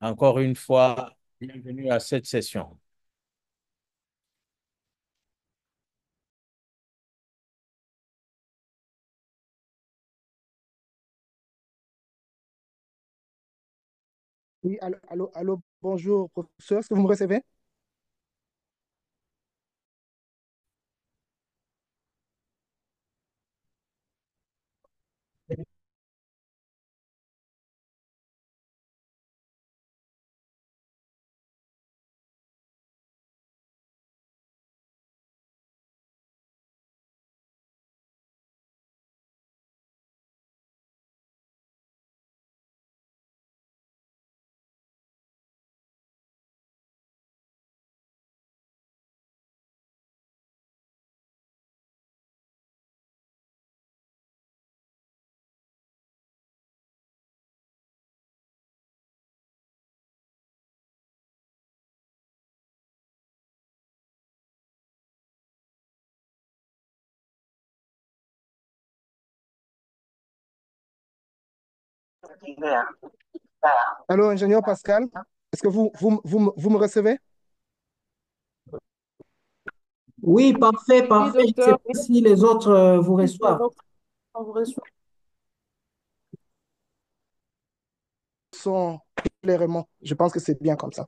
Encore une fois, bienvenue à cette session. Oui, allô, allô, allô, bonjour, professeur, est-ce que vous me recevez? Allô, ingénieur Pascal, est-ce que vous me recevez? Oui, parfait, Oui, parfait. Je ne sais docteur, pas si les autres vous oui, les reçoivent. autres sont reçus. Sont clairement, je pense que c'est bien comme ça.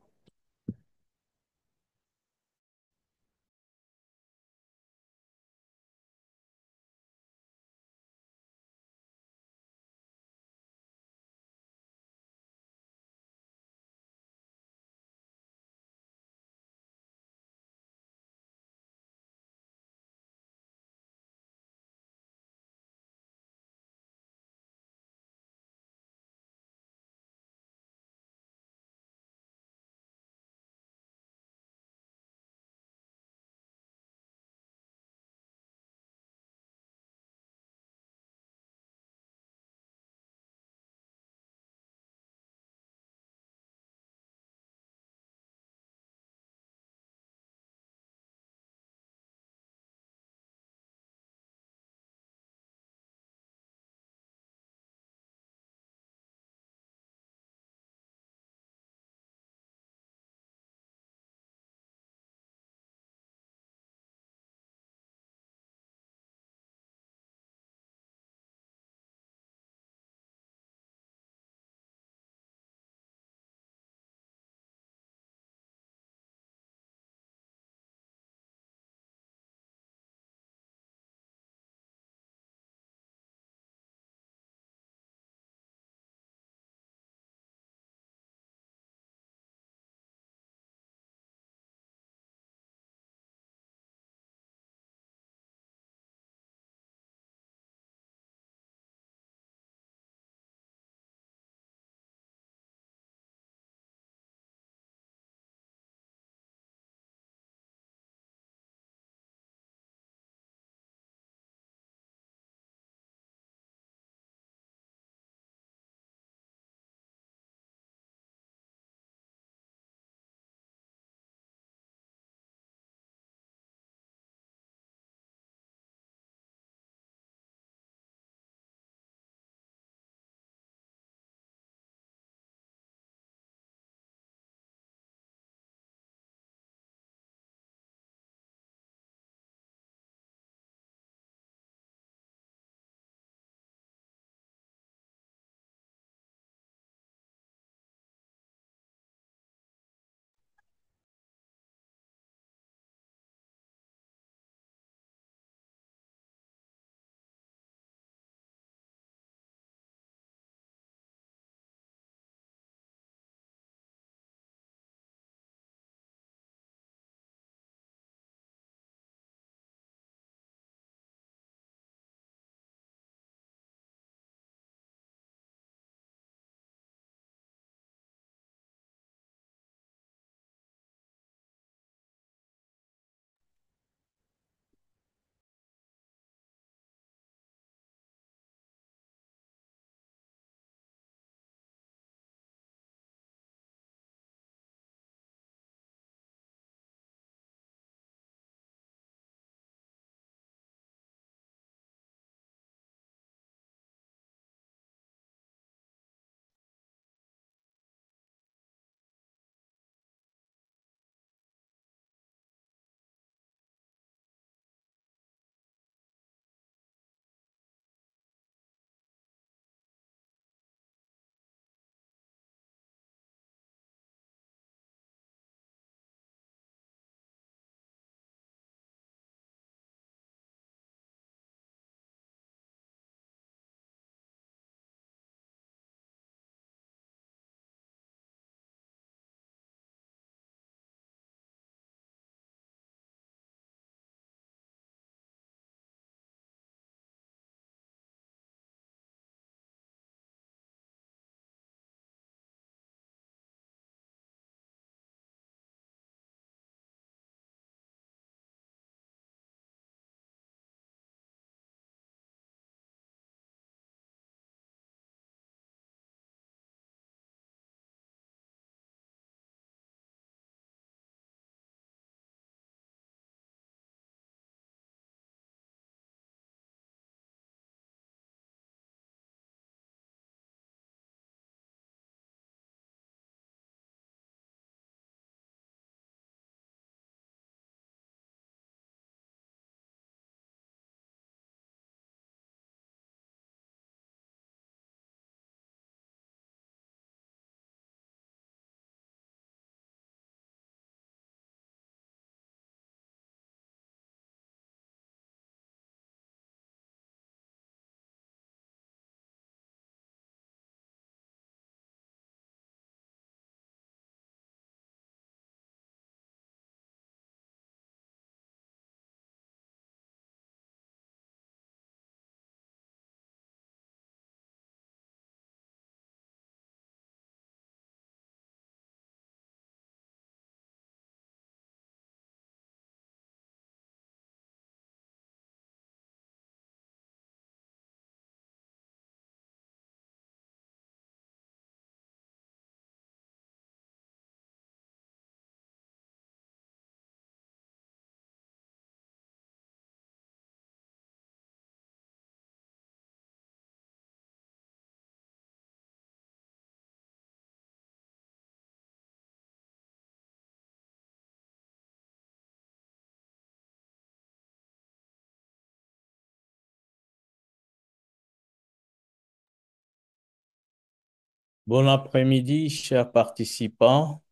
Bon après-midi, chers participants.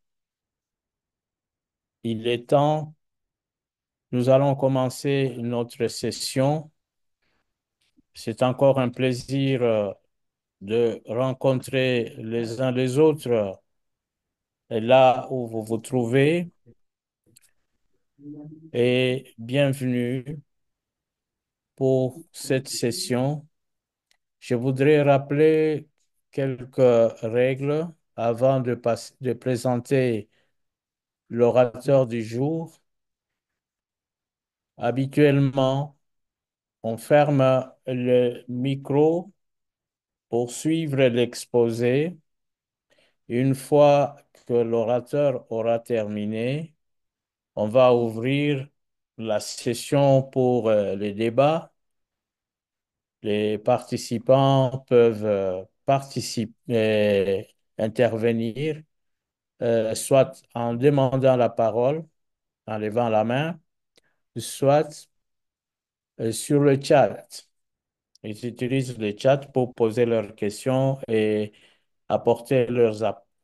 Il est temps, nous allons commencer notre session. C'est encore un plaisir de rencontrer les uns les autres là où vous vous trouvez et bienvenue pour cette session. Je voudrais rappeler quelques règles avant de présenter l'orateur du jour. Habituellement, on ferme le micro pour suivre l'exposé. Une fois que l'orateur aura terminé, on va ouvrir la session pour les débats. Les participants peuvent intervenir, soit en demandant la parole, en levant la main, soit sur le chat. Ils utilisent le chat pour poser leurs questions et apporter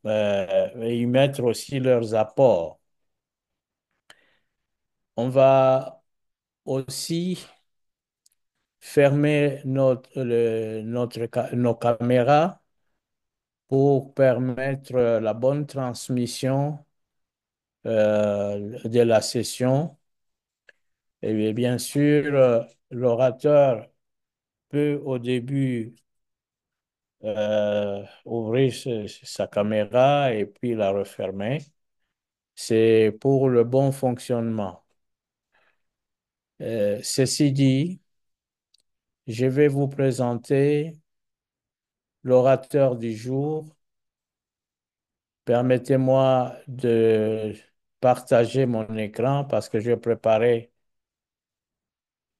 et y mettre aussi leurs apports. On va aussi fermer nos caméras pour permettre la bonne transmission de la session. Et bien sûr, l'orateur peut au début ouvrir sa caméra et puis la refermer. C'est pour le bon fonctionnement. Ceci dit, je vais vous présenter l'orateur du jour. Permettez-moi de partager mon écran parce que je vais préparer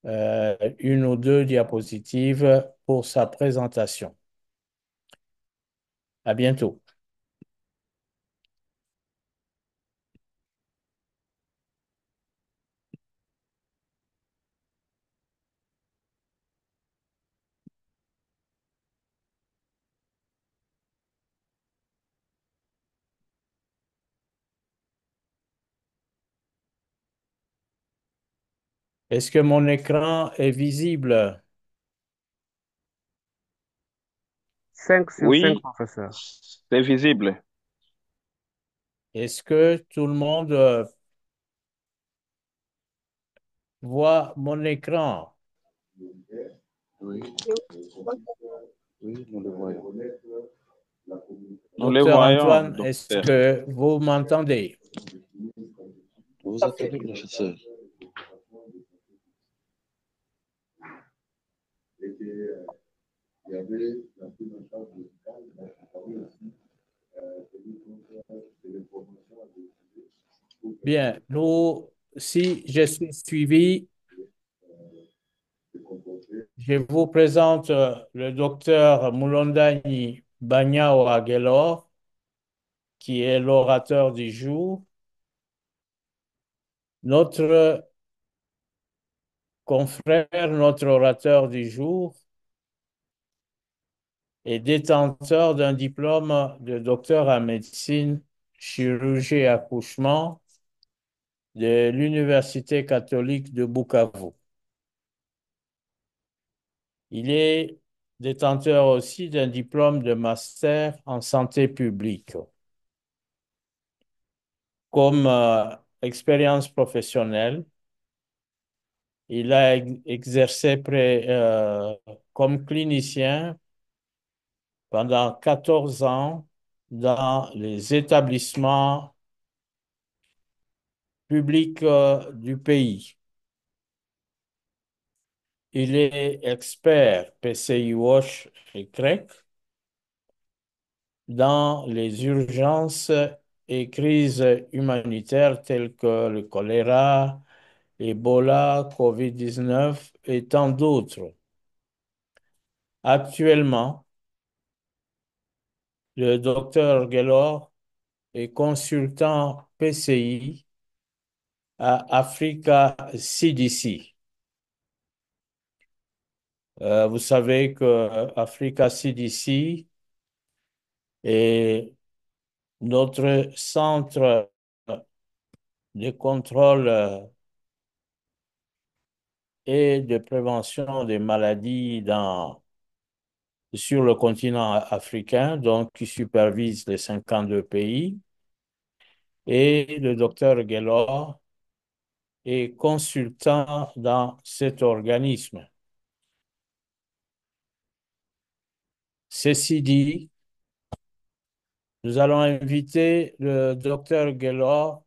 une ou deux diapositives pour sa présentation. À bientôt. Est-ce que mon écran est visible? 5 sur 5, Oui, professeur. c'est visible. Est-ce que tout le monde voit mon écran? Oui, oui, nous le voyons. Nous le Docteur voyons, Antoine, est-ce docteur. que vous m'entendez? Vous attendez, professeur. Bien, si je suis suivi, je vous présente le docteur Mulondani Banyao Aguelor, qui est l'orateur du jour. Notre confrère, notre orateur du jour, est détenteur d'un diplôme de docteur en médecine, chirurgie et accouchement de l'Université catholique de Bukavu. Il est détenteur aussi d'un diplôme de master en santé publique. Comme expérience professionnelle, il a exercé comme clinicien pendant 14 ans dans les établissements publics du pays. Il est expert PCI WASH et CREC dans les urgences et crises humanitaires telles que le choléra, Ebola, COVID-19 et tant d'autres. Actuellement, le docteur Gelor est consultant PCI à Africa CDC. Vous savez que Africa CDC Et notre centre de contrôle et de prévention des maladies sur le continent africain, donc qui supervise les 52 pays. Et le docteur Guélor est consultant dans cet organisme. Ceci dit, nous allons inviter le docteur Guélor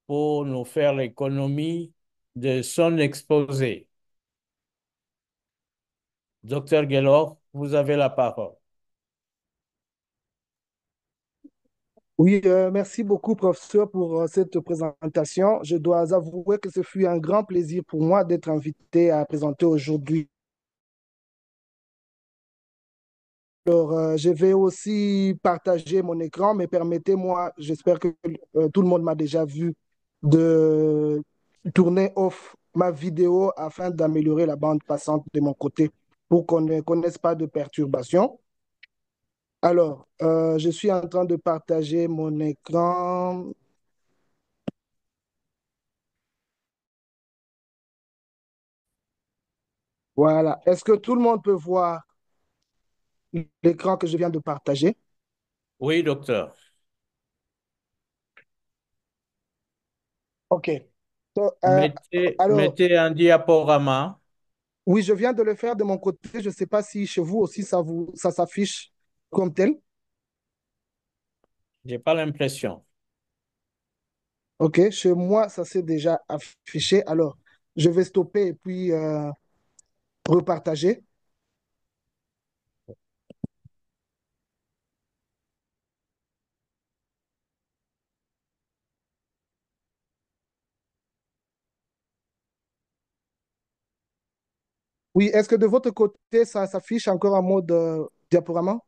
pour nous faire l'économie de son exposé. Docteur Guélor, vous avez la parole. Oui, merci beaucoup, professeur, pour cette présentation. Je dois avouer que ce fut un grand plaisir pour moi d'être invité à présenter aujourd'hui. Alors, je vais aussi partager mon écran, mais permettez-moi, j'espère que tout le monde m'a déjà vu, de tourner off ma vidéo afin d'améliorer la bande passante de mon côté pour qu'on ne connaisse pas de perturbations. Alors, je suis en train de partager mon écran. Voilà. Est-ce que tout le monde peut voir l'écran que je viens de partager? Oui, docteur. OK. So, alors, Mettez un diaporama. oui, je viens de le faire de mon côté. Je ne sais pas si chez vous aussi ça s'affiche comme tel. J'ai pas l'impression. OK. Chez moi, ça s'est déjà affiché. Alors, je vais stopper et puis repartager. Oui, est-ce que de votre côté, ça s'affiche encore en mode diaporama?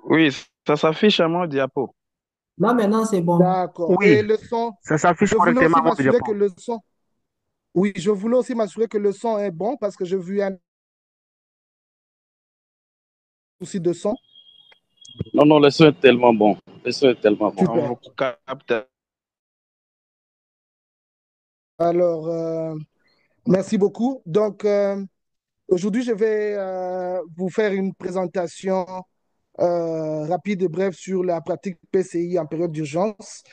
Oui, ça s'affiche à mon diapo. Là, maintenant, c'est bon. D'accord. Oui, Et le son, ça s'affiche je voulais correctement aussi à mon m'assurer que diapo. le son, oui, je voulais aussi m'assurer que le son est bon parce que j'ai vu un souci de son. Non, non, le son est tellement bon. Le son est tellement bon. On Super. vous capte. Alors, merci beaucoup. Donc, aujourd'hui, je vais vous faire une présentation rapide et brève sur la pratique PCI en période d'urgence.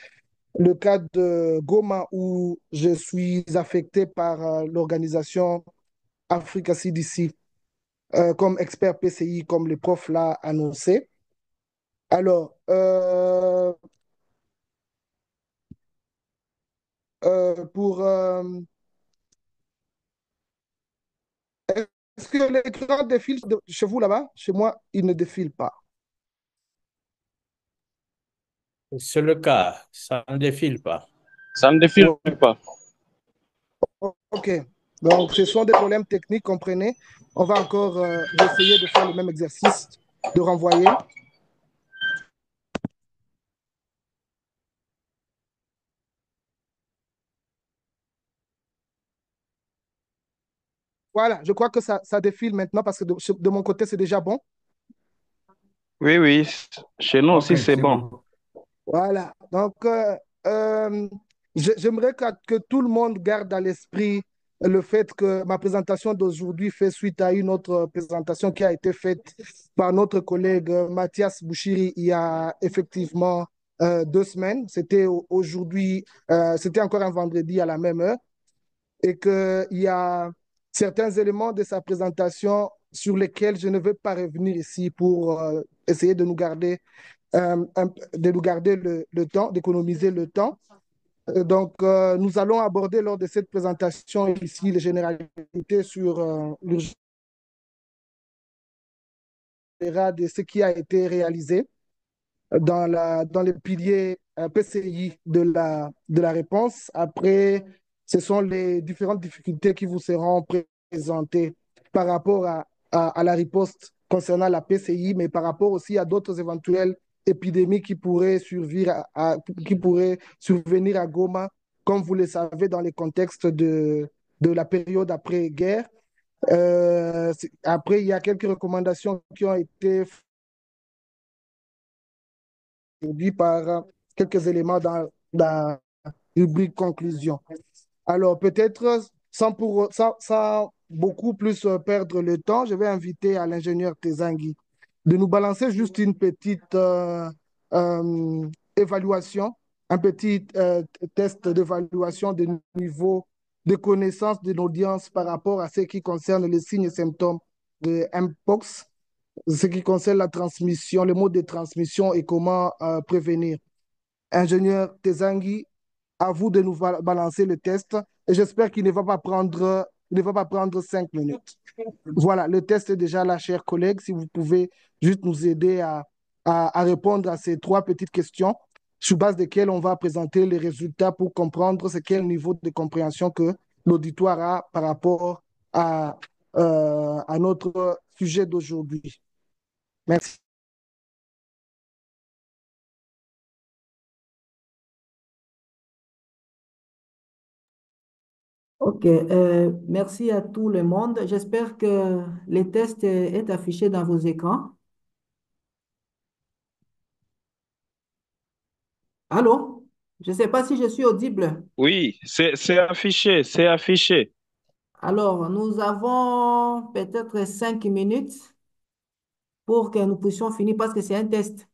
Le cas de Goma où je suis affecté par l'organisation Africa CDC comme expert PCI, comme le prof l'a annoncé. Alors, pour est-ce que l'écran défile chez vous là-bas? Chez moi, il ne défile pas. C'est le cas. Ça ne défile pas. Ça ne défile pas. OK. Donc, ce sont des problèmes techniques, comprenez. On va encore réessayer de faire le même exercice, de renvoyer. Voilà, je crois que ça défile maintenant parce que de mon côté, c'est déjà bon. Oui, oui. Chez nous OK, aussi, c'est c'est bon. bon. Voilà. Donc, euh, j'aimerais que tout le monde garde à l'esprit le fait que ma présentation d'aujourd'hui fait suite à une autre présentation qui a été faite par notre collègue Mathias Bouchiri il y a effectivement 2 semaines. C'était aujourd'hui, c'était encore un vendredi à la même heure et qu'il y a certains éléments de sa présentation sur lesquels je ne veux pas revenir ici pour essayer de nous garder, le temps, d'économiser le temps. Nous allons aborder lors de cette présentation ici les généralités sur l'urgence de ce qui a été réalisé dans les piliers PCI de la réponse. Après, ce sont les différentes difficultés qui vous seront présentées par rapport à la riposte concernant la PCI, mais par rapport aussi à d'autres éventuelles épidémies qui pourraient qui pourraient survenir à Goma, comme vous le savez, dans les contextes de la période après-guerre. Après, il y a quelques recommandations qui ont été introduites par quelques éléments dans la rubrique conclusion. Alors, peut-être sans beaucoup plus perdre le temps, je vais inviter à l'ingénieur Tezangui de nous balancer juste une petite euh, évaluation, un petit test d'évaluation de niveau de connaissance de l'audience par rapport à ce qui concerne les signes et symptômes de Mpox, ce qui concerne la transmission, les modes de transmission et comment prévenir. Ingénieur Tezangui, à vous de nous balancer le test et j'espère qu'il ne va pas prendre 5 minutes. Voilà, le test est déjà là, chers collègues. Si vous pouvez juste nous aider à répondre à ces trois petites questions sur base desquelles on va présenter les résultats pour comprendre c'est quel niveau de compréhension que l'auditoire a par rapport à notre sujet d'aujourd'hui. Merci. Ok, merci à tout le monde. J'espère que les tests est affiché dans vos écrans. Allô? Je ne sais pas si je suis audible. Oui, c'est affiché, c'est affiché. Alors, nous avons peut-être 5 minutes pour que nous puissions finir parce que c'est un test.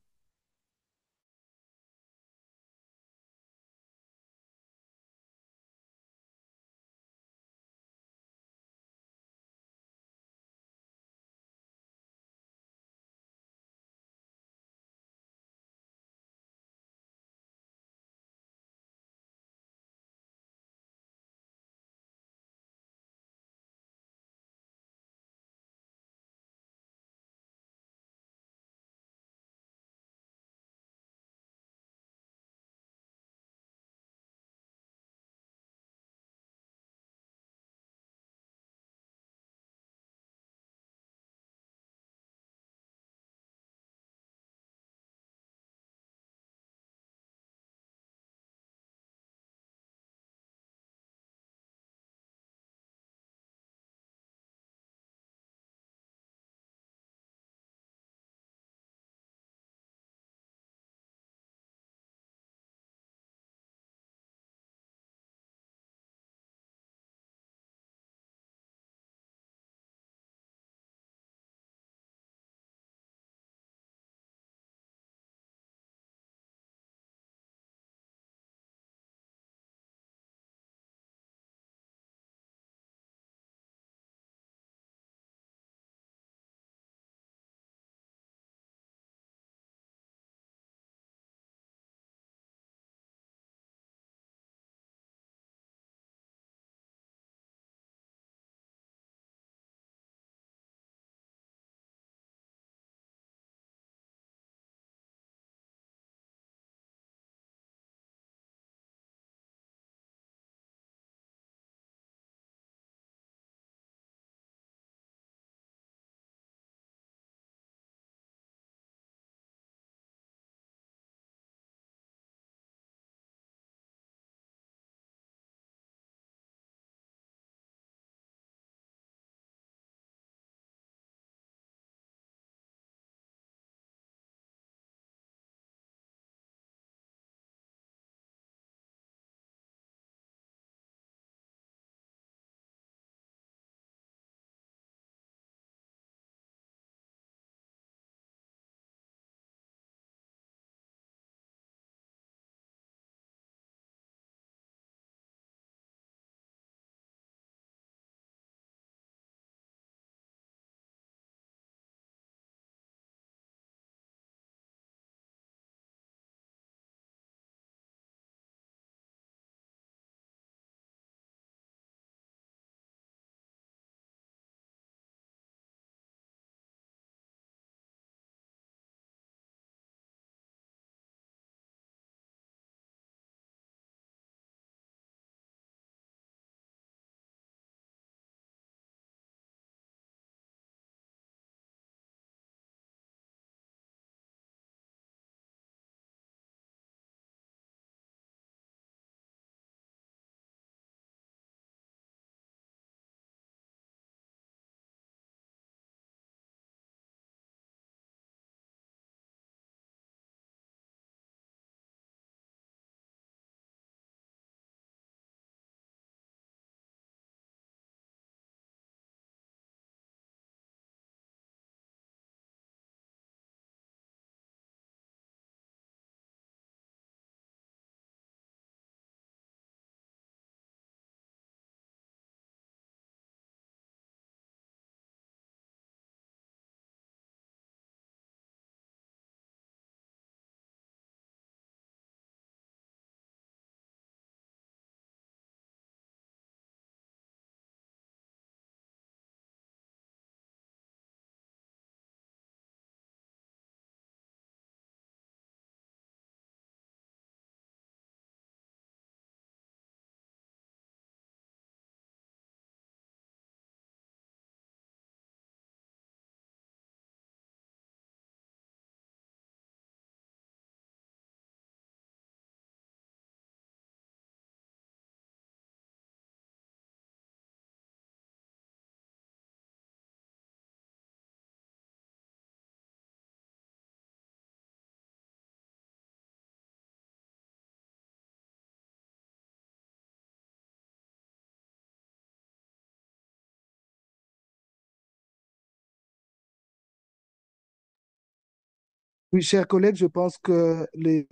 Oui, chers collègues, je pense que les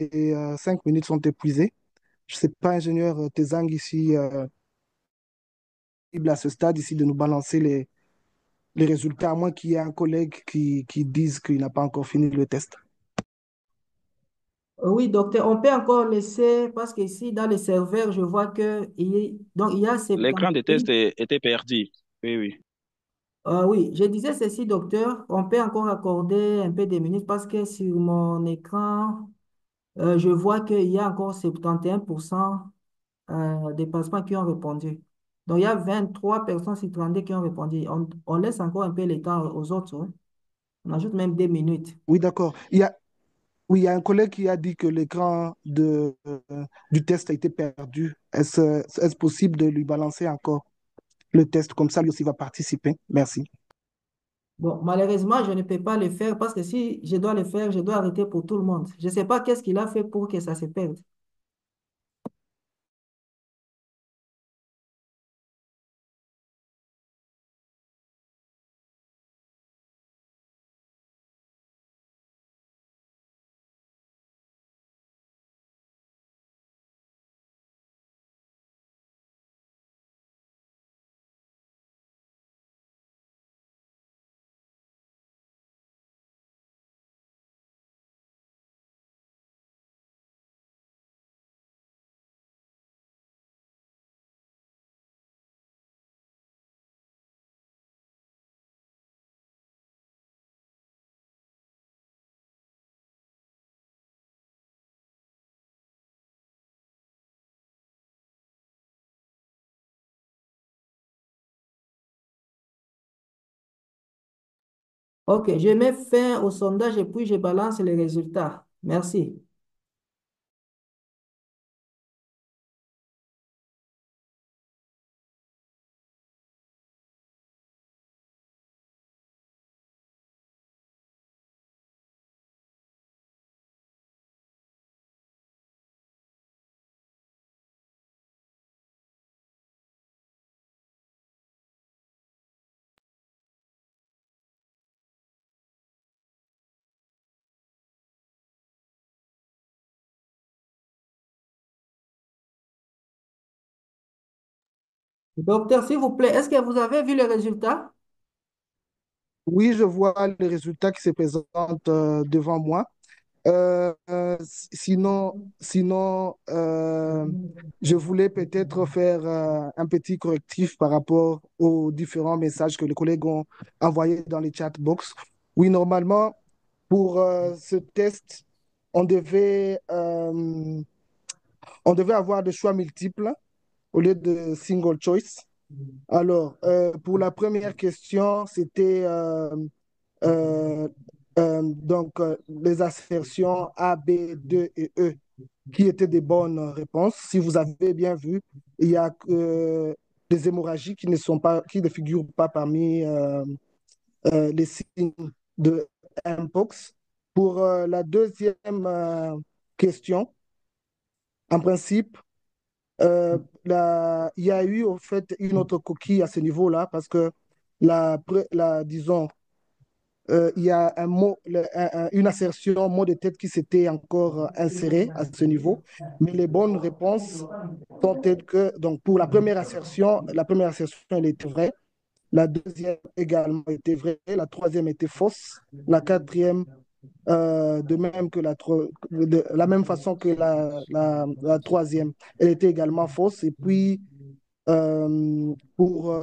5 minutes sont épuisées. Je ne sais pas, ingénieur Tezang, ici, à ce stade, ici, de nous balancer les résultats, à moins qu'il y ait un collègue qui dise qu'il n'a pas encore fini le test. Oui, docteur, on peut encore laisser, parce qu'ici, dans les serveurs, je vois que donc, il y a L'écran de test 78. était perdu. Oui, oui. Oui, je disais ceci, docteur, on peut encore accorder un peu de minutes parce que sur mon écran, je vois qu'il y a encore 71% des participants qui ont répondu. Donc, il y a 23 personnes sur 32 qui ont répondu. On laisse encore un peu le temps aux autres, hein. On ajoute même des minutes. Oui, d'accord. Oui, il y a un collègue qui a dit que l'écran du test a été perdu. Est-ce possible de lui balancer encore le test? Comme ça, lui aussi va participer. Merci. Bon, malheureusement, je ne peux pas le faire parce que si je dois le faire, je dois arrêter pour tout le monde. Je ne sais pas qu'est-ce qu'il a fait pour que ça se perde. Ok, je mets fin au sondage et puis je balance les résultats. Merci. Docteur, s'il vous plaît, est-ce que vous avez vu les résultats? Oui, je vois les résultats qui se présentent devant moi. Sinon, je voulais peut-être faire un petit correctif par rapport aux différents messages que les collègues ont envoyés dans les chat box. Oui, normalement, pour ce test, on devait, euh, on devait avoir des choix multiples au lieu de single choice. Alors, pour la première question, c'était euh, les assertions A, B, 2 et E qui étaient des bonnes réponses. Si vous avez bien vu, il y a des hémorragies qui ne figurent pas parmi les signes de Mpox. Pour la deuxième question, en principe, il y a eu au fait une autre coquille à ce niveau-là parce que disons, il y a un mot, une assertion, mot de tête qui s'était encore inséré à ce niveau. Mais les bonnes réponses sont telles que, donc pour la première assertion, elle était vraie. La deuxième également était vraie. La troisième était fausse. La quatrième, de même que de la même façon que la troisième, elle était également fausse. Et puis, pour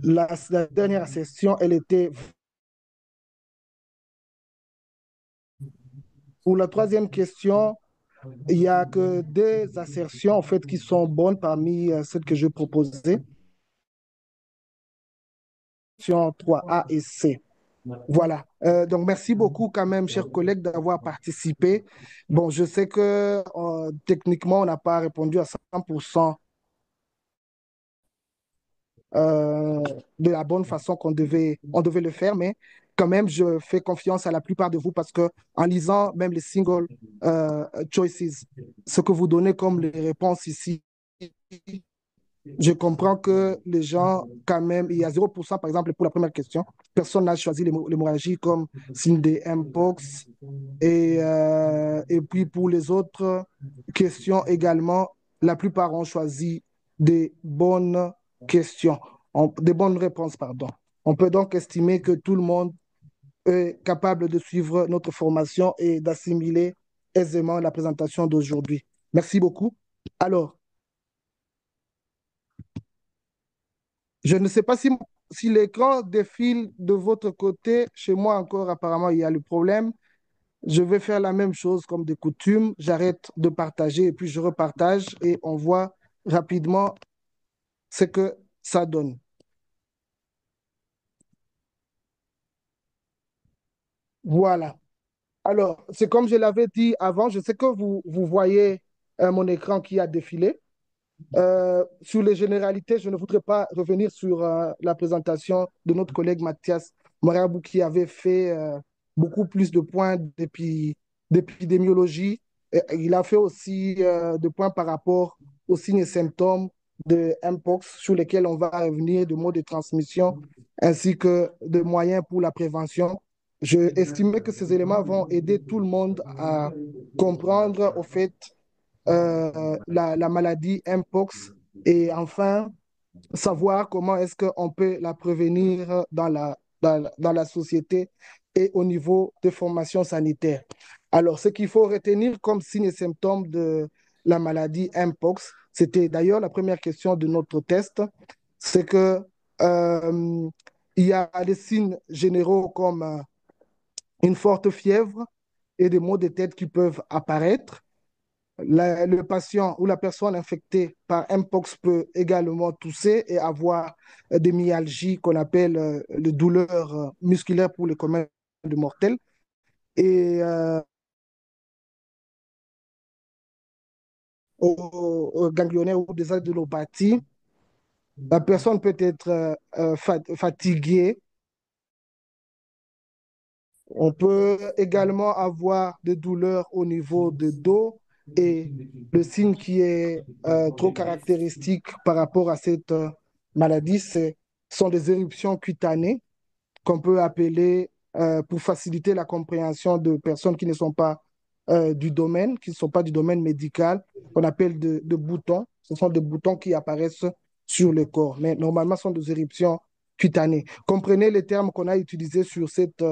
la dernière assertion, elle était. Pour la troisième question, il n'y a que deux assertions en fait qui sont bonnes parmi celles que je proposais, option 3A et C. Voilà. Donc, merci beaucoup quand même, chers collègues, d'avoir participé. Bon, je sais que techniquement, on n'a pas répondu à 100% de la bonne façon on devait le faire, mais quand même, je fais confiance à la plupart de vous parce que en lisant même les single choices, ce que vous donnez comme les réponses ici, Je comprends que les gens, quand même, il y a 0%, par exemple, pour la première question. Personne n'a choisi l'hémorragie comme signe de Mpox. Et puis, pour les autres questions également, la plupart ont choisi des bonnes questions, des bonnes réponses, pardon. On peut donc estimer que tout le monde est capable de suivre notre formation et d'assimiler aisément la présentation d'aujourd'hui. Merci beaucoup. Alors, je ne sais pas si l'écran défile de votre côté. Chez moi encore, apparemment, il y a le problème. Je vais faire la même chose comme de coutume. J'arrête de partager et puis je repartage et on voit rapidement ce que ça donne. Voilà. Alors, c'est comme je l'avais dit avant, je sais que vous voyez mon écran qui a défilé. Sur les généralités, je ne voudrais pas revenir sur la présentation de notre collègue Mathias Morabou qui avait fait beaucoup plus de points d'épidémiologie. Et il a fait aussi des points par rapport aux signes et symptômes de Mpox sur lesquels on va revenir, de modes de transmission ainsi que de moyens pour la prévention. Je estimais que ces éléments vont aider tout le monde à comprendre au fait la maladie Mpox et enfin savoir comment est-ce qu'on peut la prévenir dans la société et au niveau de formation sanitaire. Alors, ce qu'il faut retenir comme signes et symptômes de la maladie Mpox, c'était d'ailleurs la première question de notre test, c'est que euh, il y a des signes généraux comme une forte fièvre et des maux de tête qui peuvent apparaître. Le patient ou la personne infectée par Mpox peut également tousser et avoir des myalgies qu'on appelle les douleurs musculaires pour le commun de mortels. Et au ganglionnaire ou des adénopathies, la personne peut être fatiguée. On peut également avoir des douleurs au niveau de dos et le signe qui est trop caractéristique par rapport à cette maladie, sont des éruptions cutanées qu'on peut appeler, pour faciliter la compréhension de personnes qui ne sont pas du domaine, qui ne sont pas du domaine médical, qu'on appelle de boutons. Ce sont des boutons qui apparaissent sur le corps, mais normalement, ce sont des éruptions cutanées. Comprenez les termes qu'on a utilisés sur cette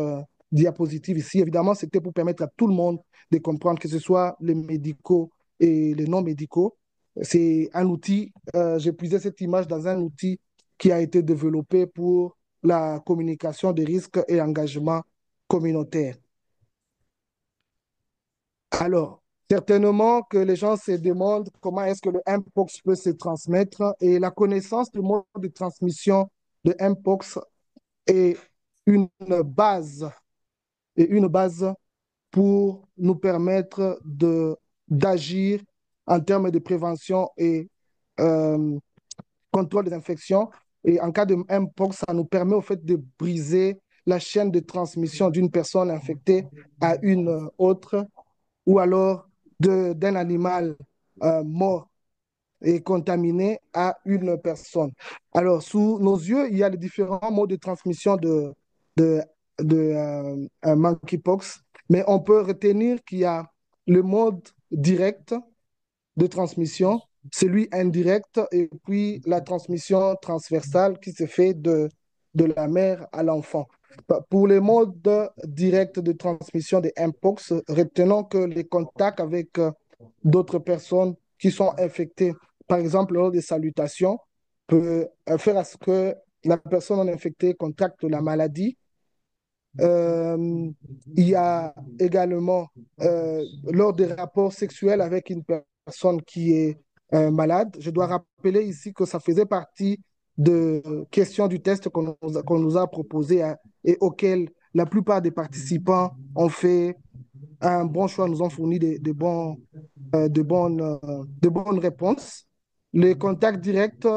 diapositive ici. Évidemment, c'était pour permettre à tout le monde de comprendre, que ce soit les médicaux et les non médicaux. C'est un outil, j'ai puisé cette image dans un outil qui a été développé pour la communication des risques et engagement communautaire. Alors, certainement que les gens se demandent comment est-ce que le Mpox peut se transmettre et la connaissance du mode de transmission de Mpox est une base, une base pour nous permettre d'agir en termes de prévention et euh, contrôle des infections. Et en cas de Mpox, ça nous permet au fait de briser la chaîne de transmission d'une personne infectée à une autre, ou alors d'un animal mort et contaminé à une personne. Alors, sous nos yeux, il y a les différents modes de transmission de, de monkeypox, mais on peut retenir qu'il y a le mode direct de transmission, celui indirect et puis la transmission transversale qui se fait de la mère à l'enfant. Pour les modes directs de transmission des Mpox, retenons que les contacts avec d'autres personnes qui sont infectées, par exemple lors des salutations, peut faire à ce que la personne infectée contacte la maladie. Il y a également, lors des rapports sexuels avec une personne qui est malade, je dois rappeler ici que ça faisait partie de questions du test qu'on nous a proposé et auxquelles la plupart des participants ont fait un bon choix, nous ont fourni de bonnes réponses. Le contact direct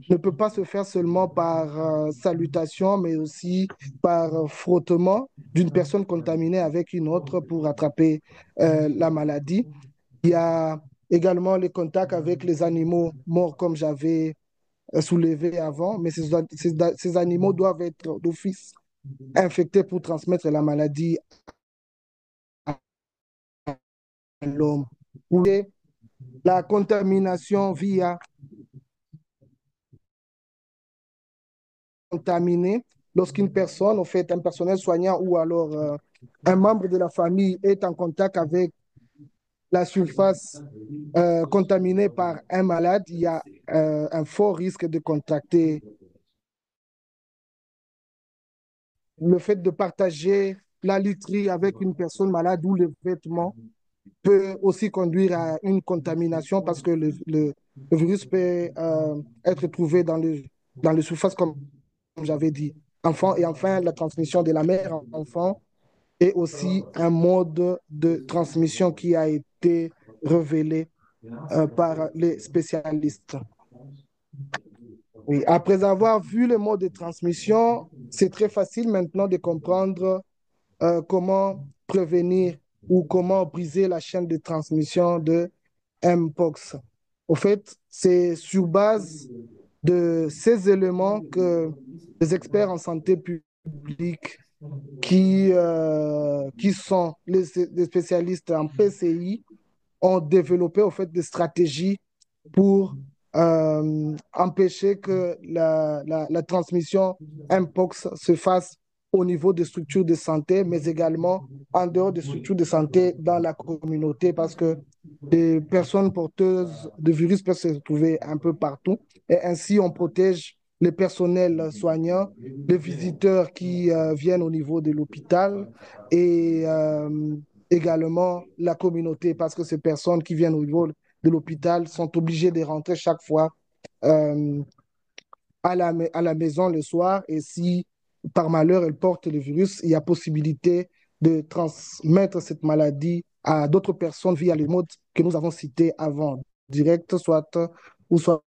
ne peut pas se faire seulement par salutation, mais aussi par frottement d'une personne contaminée avec une autre pour attraper la maladie. Il y a également les contacts avec les animaux morts, comme j'avais soulevées avant, mais ces animaux doivent être d'office infectés pour transmettre la maladie à l'homme. Ou la contamination via contaminée, lorsqu'une personne, en fait, un personnel soignant ou alors un membre de la famille est en contact avec la surface contaminée par un malade, il y a un fort risque de contracter. Le fait de partager la literie avec une personne malade ou le vêtement peut aussi conduire à une contamination parce que le virus peut être trouvé dans les surfaces, comme j'avais dit. Enfant, et enfin, la transmission de la mère à l'enfant est aussi un mode de transmission qui a été révélé par les spécialistes. Oui. Après avoir vu le mode de transmission, c'est très facile maintenant de comprendre comment prévenir ou comment briser la chaîne de transmission de Mpox. Au fait, c'est sur base de ces éléments que les experts en santé publique qui sont les spécialistes en PCI ont développé au fait des stratégies pour empêcher que la transmission Mpox se fasse au niveau des structures de santé, mais également en dehors des structures de santé dans la communauté, parce que des personnes porteuses de virus peuvent se trouver un peu partout. Et ainsi, on protège les personnels soignants, les visiteurs qui viennent au niveau de l'hôpital et également la communauté, parce que ces personnes qui viennent au niveau de l'hôpital sont obligées de rentrer chaque fois euh, à la maison le soir. Et si par malheur elles portent le virus, il y a possibilité de transmettre cette maladie à d'autres personnes via les modes que nous avons cités avant, direct, soit ou soit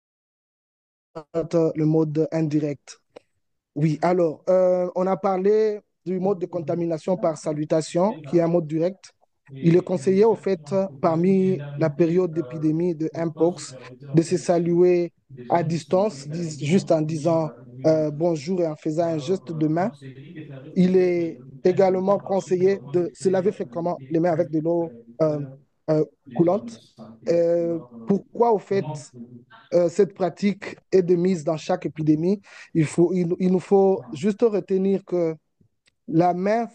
le mode indirect. Oui, alors, on a parlé du mode de contamination par salutation, qui est un mode direct. Il est conseillé, au fait, parmi la période d'épidémie de Mpox, de se saluer à distance, juste en disant bonjour et en faisant un geste de main. Il est également conseillé de se laver fréquemment les mains avec de l'eau euh, coulante. Pourquoi, au fait, cette pratique est de mise dans chaque épidémie? Il nous faut juste retenir que la main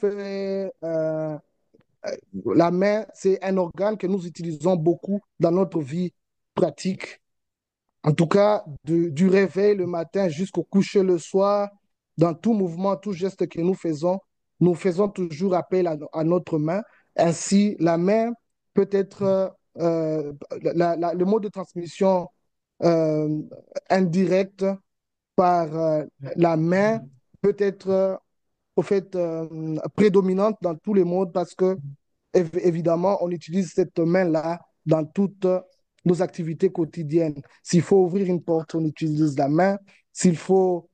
la main, c'est un organe que nous utilisons beaucoup dans notre vie pratique. En tout cas, du réveil le matin jusqu'au coucher le soir, dans tout mouvement, tout geste que nous faisons toujours appel à notre main. Ainsi, la main peut être le mode de transmission euh, indirect par la main peut être au fait prédominante dans tous les modes parce que évidemment on utilise cette main-là dans toutes nos activités quotidiennes. S'il faut ouvrir une porte, on utilise la main. S'il faut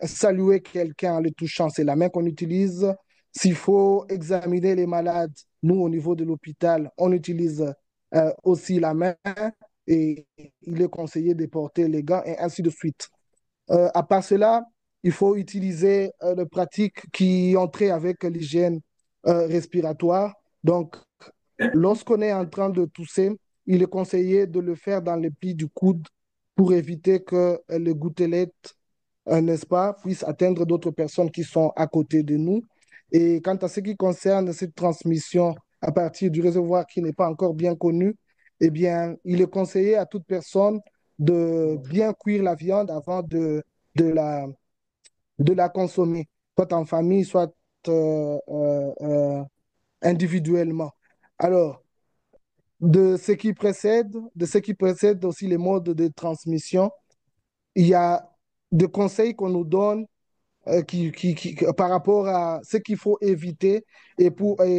saluer quelqu'un en le touchant, c'est la main qu'on utilise. S'il faut examiner les malades, nous au niveau de l'hôpital, on utilise aussi la main et il est conseillé de porter les gants et ainsi de suite. À part cela, il faut utiliser des pratiques qui ont trait avec l'hygiène respiratoire. Donc, lorsqu'on est en train de tousser, il est conseillé de le faire dans les plis du coude pour éviter que les gouttelettes, n'est-ce pas, puissent atteindre d'autres personnes qui sont à côté de nous. Et quant à ce qui concerne cette transmission à partir du réservoir qui n'est pas encore bien connu, eh bien, il est conseillé à toute personne de bien cuire la viande avant de la, de la consommer, soit en famille, soit individuellement. Alors, de ce qui précède aussi les modes de transmission, il y a des conseils qu'on nous donne par rapport à ce qu'il faut éviter et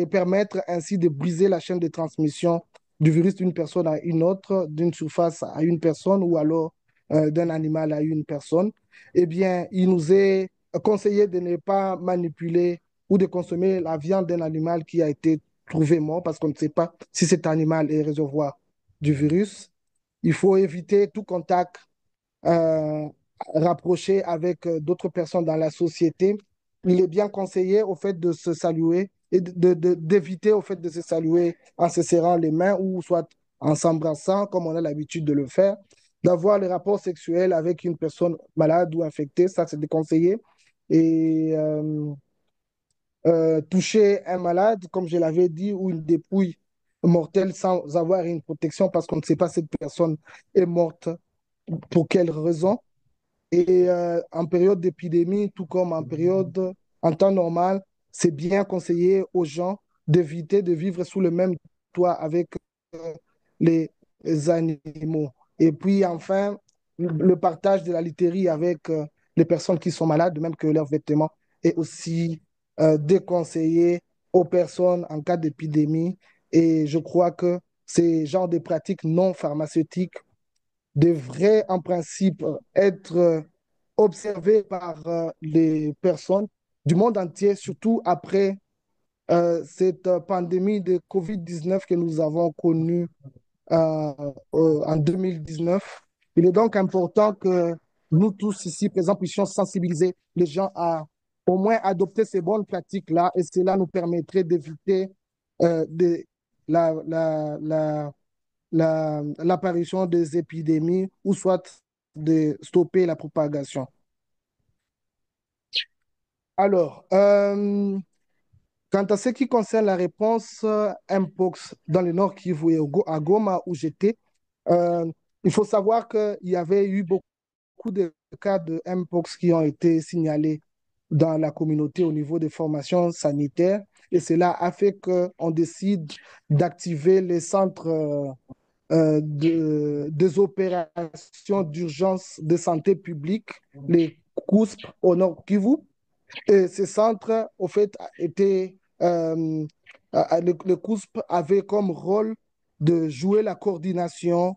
permettre ainsi de briser la chaîne de transmission du virus d'une personne à une autre, d'une surface à une personne ou alors d'un animal à une personne. Eh bien, il nous est conseillé de ne pas manipuler ou de consommer la viande d'un animal qui a été trouvé mort parce qu'on ne sait pas si cet animal est réservoir du virus. Il faut éviter tout contact euh, rapproché avec d'autres personnes dans la société, il est bien conseillé au fait de se saluer et d'éviter au fait de se saluer en se serrant les mains ou soit en s'embrassant comme on a l'habitude de le faire, d'avoir les rapports sexuels avec une personne malade ou infectée, ça c'est déconseillé. Et toucher un malade, comme je l'avais dit, ou une dépouille mortelle sans avoir une protection parce qu'on ne sait pas si cette personne est morte pour quelle raison. Et en période d'épidémie, tout comme en temps normal, c'est bien conseillé aux gens d'éviter de vivre sous le même toit avec euh, les animaux. Et puis enfin, le partage de la literie avec les personnes qui sont malades, de même que leurs vêtements, est aussi déconseillé aux personnes en cas d'épidémie. Et je crois que ces genres de pratiques non pharmaceutiques devraient en principe être observées par les personnes du monde entier, surtout après cette pandémie de COVID-19 que nous avons connue en 2019. Il est donc important que nous tous ici présents puissions sensibiliser les gens à au moins adopter ces bonnes pratiques-là et cela nous permettrait d'éviter de, l'apparition des épidémies ou soit de stopper la propagation. Alors, quant à ce qui concerne la réponse Mpox dans le Nord Kivu et à Goma où j'étais, euh, il faut savoir qu'il y avait eu beaucoup de cas de Mpox qui ont été signalés dans la communauté au niveau des formations sanitaires et cela a fait qu'on décide d'activer les centres des opérations d'urgence de santé publique, les COUSP au Nord Kivu. Et ces centres, au fait, étaient, le COUSP avait comme rôle de jouer la coordination,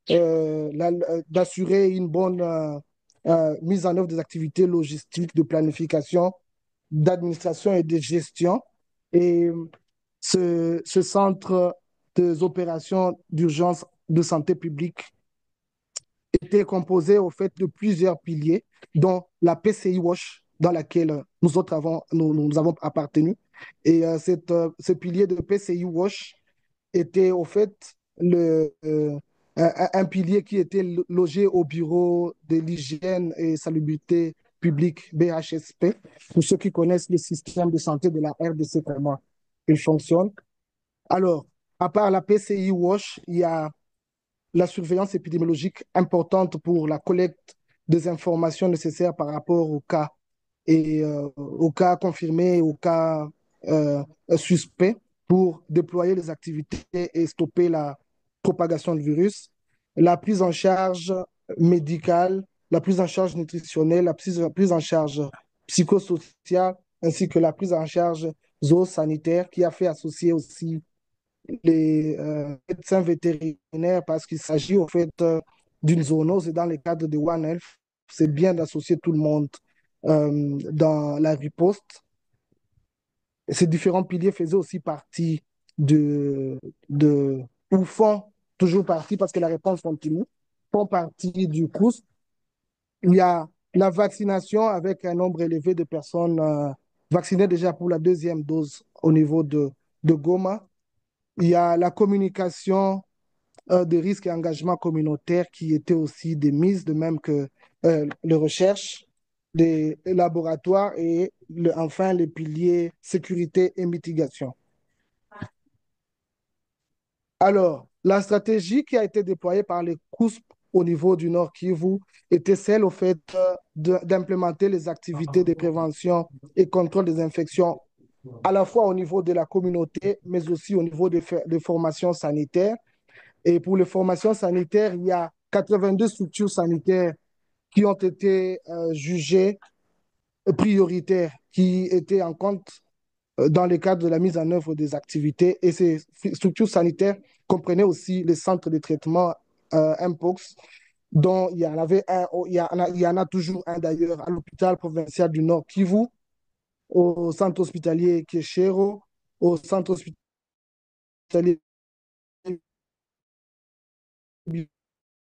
d'assurer une bonne mise en œuvre des activités logistiques, de planification, d'administration et de gestion. Et ce centre des opérations d'urgence de santé publique était composé au fait de plusieurs piliers, dont la PCI WASH, dans laquelle nous avons appartenu. Et ce pilier de PCI WASH était au fait un pilier qui était logé au bureau de l'hygiène et salubrité publique BHSP. Pour ceux qui connaissent le système de santé de la RDC, comment il fonctionne. Alors, à part la PCI WASH, il y a la surveillance épidémiologique importante pour la collecte des informations nécessaires par rapport au cas et aux cas confirmés, aux cas suspects pour déployer les activités et stopper la propagation du virus. La prise en charge médicale, la prise en charge nutritionnelle, la prise en charge psychosociale, ainsi que la prise en charge zoosanitaire qui a fait associer aussi les médecins vétérinaires parce qu'il s'agit au fait d'une zoonose et dans le cadre de One Health, c'est bien d'associer tout le monde dans la riposte. Ces différents piliers faisaient aussi partie de ou font toujours partie, parce que la réponse continue, font partie du COUS. Il y a la vaccination avec un nombre élevé de personnes vaccinées déjà pour la deuxième dose au niveau de Goma. Il y a la communication des risques et engagements communautaires qui étaient aussi des mises, de même que les recherches, les laboratoires et enfin les piliers sécurité et mitigation. Alors, la stratégie qui a été déployée par les COUSP au niveau du Nord Kivu était celle au fait d'implémenter les activités de prévention et contrôle des infections à la fois au niveau de la communauté, mais aussi au niveau des formations sanitaires. Et pour les formations sanitaires, il y a 82 structures sanitaires qui ont été jugées prioritaires, qui étaient en compte dans le cadre de la mise en œuvre des activités. Et ces structures sanitaires comprenaient aussi les centres de traitement Mpox, dont il y en avait un, il y en a toujours un d'ailleurs à l'hôpital provincial du Nord Kivu, au centre hospitalier Keshero, au centre hospitalier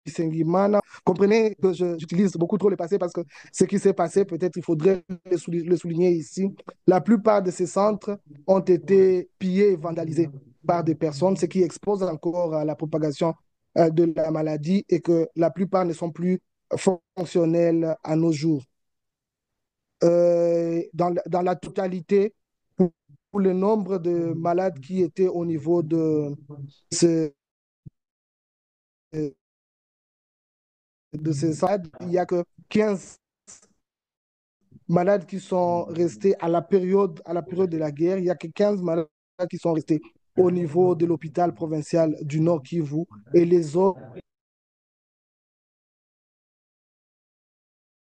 Bisengimana. Comprenez que j'utilise beaucoup trop le passé parce que ce qui s'est passé, peut-être il faudrait le souligner ici. La plupart de ces centres ont été pillés et vandalisés par des personnes, ce qui expose encore à la propagation de la maladie et que la plupart ne sont plus fonctionnels à nos jours. Dans la totalité, pour le nombre de malades qui étaient au niveau ce, de ces stades, il n'y a que 15 malades qui sont restés à la période de la guerre. Il n'y a que 15 malades qui sont restés au niveau de l'hôpital provincial du Nord Kivu et les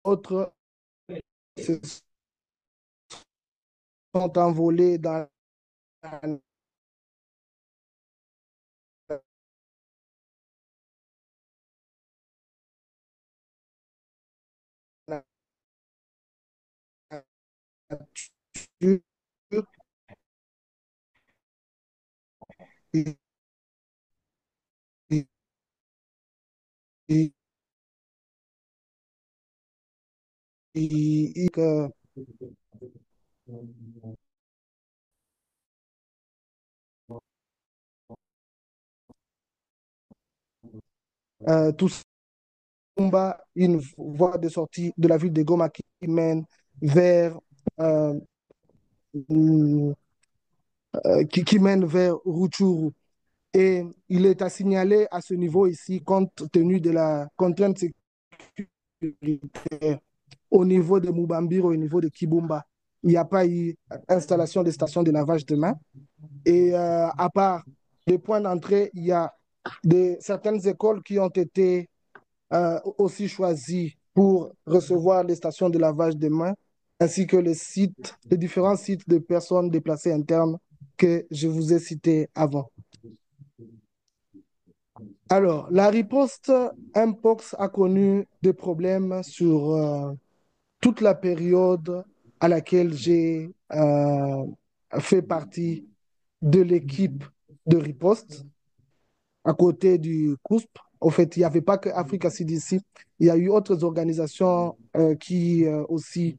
autres se sont envolés dans la nature et, et, et, que tout combat une voie de sortie de la ville de Goma qui mène vers euh, qui mène vers Rutshuru. Et il est à signaler à ce niveau ici, compte tenu de la contrainte sécuritaire au niveau de Mubambiro, au niveau de Kibumba, il n'y a pas eu installation de stations de lavage de mains. Et à part les points d'entrée, il y a certaines écoles qui ont été aussi choisies pour recevoir les stations de lavage de mains, ainsi que les différents sites de personnes déplacées internes que je vous ai cités avant. Alors, la riposte Mpox a connu des problèmes sur toute la période à laquelle j'ai fait partie de l'équipe de riposte à côté du COUSP. En fait, il n'y avait pas que Africa CDC, il y a eu d'autres organisations qui aussi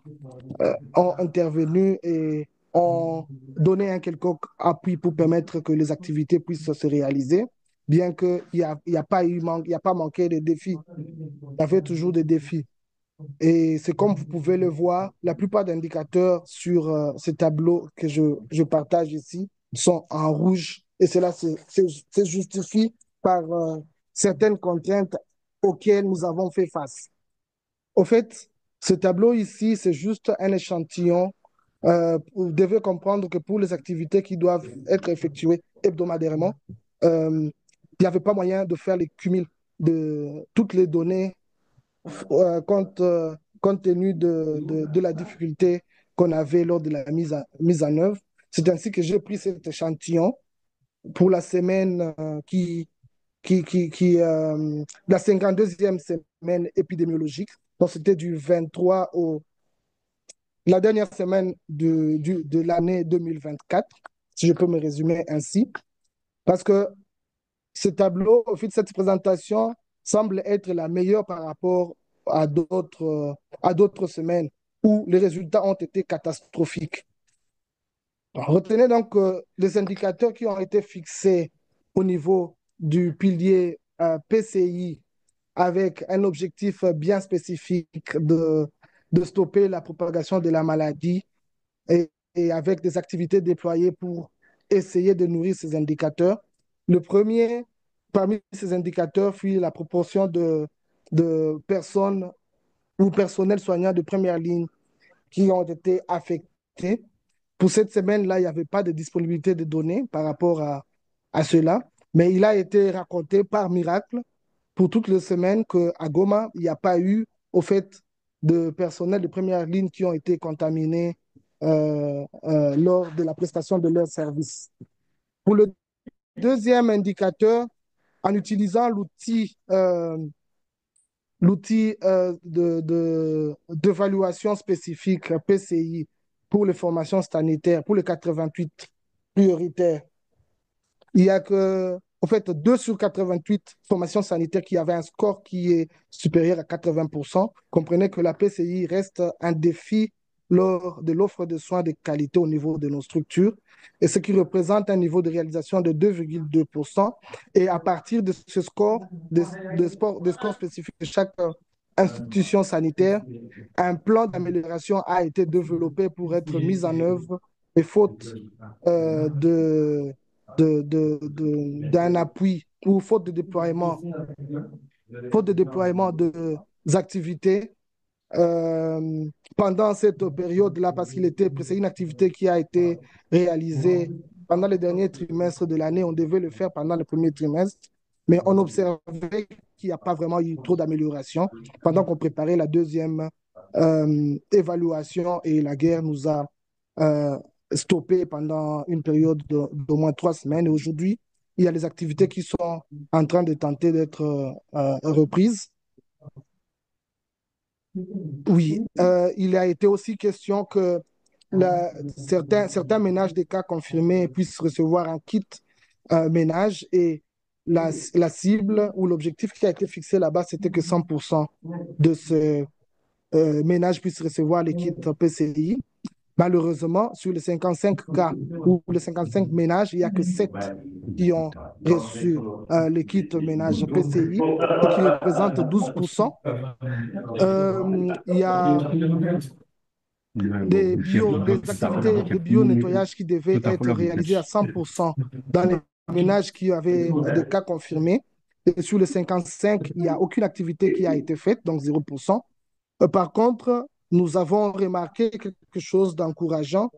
ont intervenu et ont donné un quelconque appui pour permettre que les activités puissent se réaliser, bien qu'il n'y a pas il y a pas manqué de défis. Il y avait toujours des défis. Et c'est comme vous pouvez le voir, la plupart des indicateurs sur ce tableau que je partage ici sont en rouge. Et cela se justifie par certaines contraintes auxquelles nous avons fait face. Au fait, ce tableau ici, c'est juste un échantillon. Vous devez comprendre que pour les activités qui doivent être effectuées hebdomadairement, il n'y avait pas moyen de faire les cumuls de toutes les données compte tenu de la difficulté qu'on avait lors de la mise en œuvre. C'est ainsi que j'ai pris cet échantillon pour la semaine la 52e semaine épidémiologique. Donc, c'était du 23 au, la dernière semaine de l'année 2024, si je peux me résumer ainsi. Parce que ce tableau, au fait, cette présentation semble être la meilleure par rapport à d'autres semaines où les résultats ont été catastrophiques. Retenez donc que les indicateurs qui ont été fixés au niveau du pilier PCI avec un objectif bien spécifique de stopper la propagation de la maladie et avec des activités déployées pour essayer de nourrir ces indicateurs. Le premier, parmi ces indicateurs, fut la proportion de personnes ou personnels soignants de première ligne qui ont été affectés. Pour cette semaine-là, il n'y avait pas de disponibilité de données par rapport à cela, mais il a été raconté par miracle pour toutes les semaines qu'à Goma, il n'y a pas eu, au fait, de personnel de première ligne qui ont été contaminés lors de la prestation de leurs services. Pour le deuxième indicateur, en utilisant l'outil d'évaluation spécifique PCI pour les formations sanitaires, pour les 88 prioritaires, il y a que, en fait, 2 sur 88 formations sanitaires qui avaient un score qui est supérieur à 80%. Comprenez que la PCI reste un défi lors de l'offre de soins de qualité au niveau de nos structures, et ce qui représente un niveau de réalisation de 2,2%. Et à partir de ce score, de score spécifique de chaque institution sanitaire, un plan d'amélioration a été développé pour être mis en œuvre, et faute d'un appui ou faute de déploiement de activités pendant cette période-là, parce c'est une activité qui a été réalisée pendant les derniers trimestres de l'année. On devait le faire pendant le premier trimestre, mais on observait qu'il n'y a pas vraiment eu trop d'amélioration pendant qu'on préparait la deuxième évaluation, et la guerre nous a euh, stoppé pendant une période d'au moins 3 semaines. Et aujourd'hui, il y a les activités qui sont en train de tenter d'être reprises. Oui, il a été aussi question que certains ménages des cas confirmés puissent recevoir un kit ménage, et la cible ou l'objectif qui a été fixé là-bas, c'était que 100% de ce ménage puissent recevoir les kits PCI. Malheureusement, sur les 55 cas ou les 55 ménages, il n'y a que 7 qui ont reçu les kits ménage PCI, ce qui représente 12%. Il y a des activités de bio-nettoyage qui devaient être réalisées à 100% dans les ménages qui avaient des cas confirmés. Et sur les 55, il n'y a aucune activité qui a été faite, donc 0%. Par contre, nous avons remarqué quelque chose d'encourageant,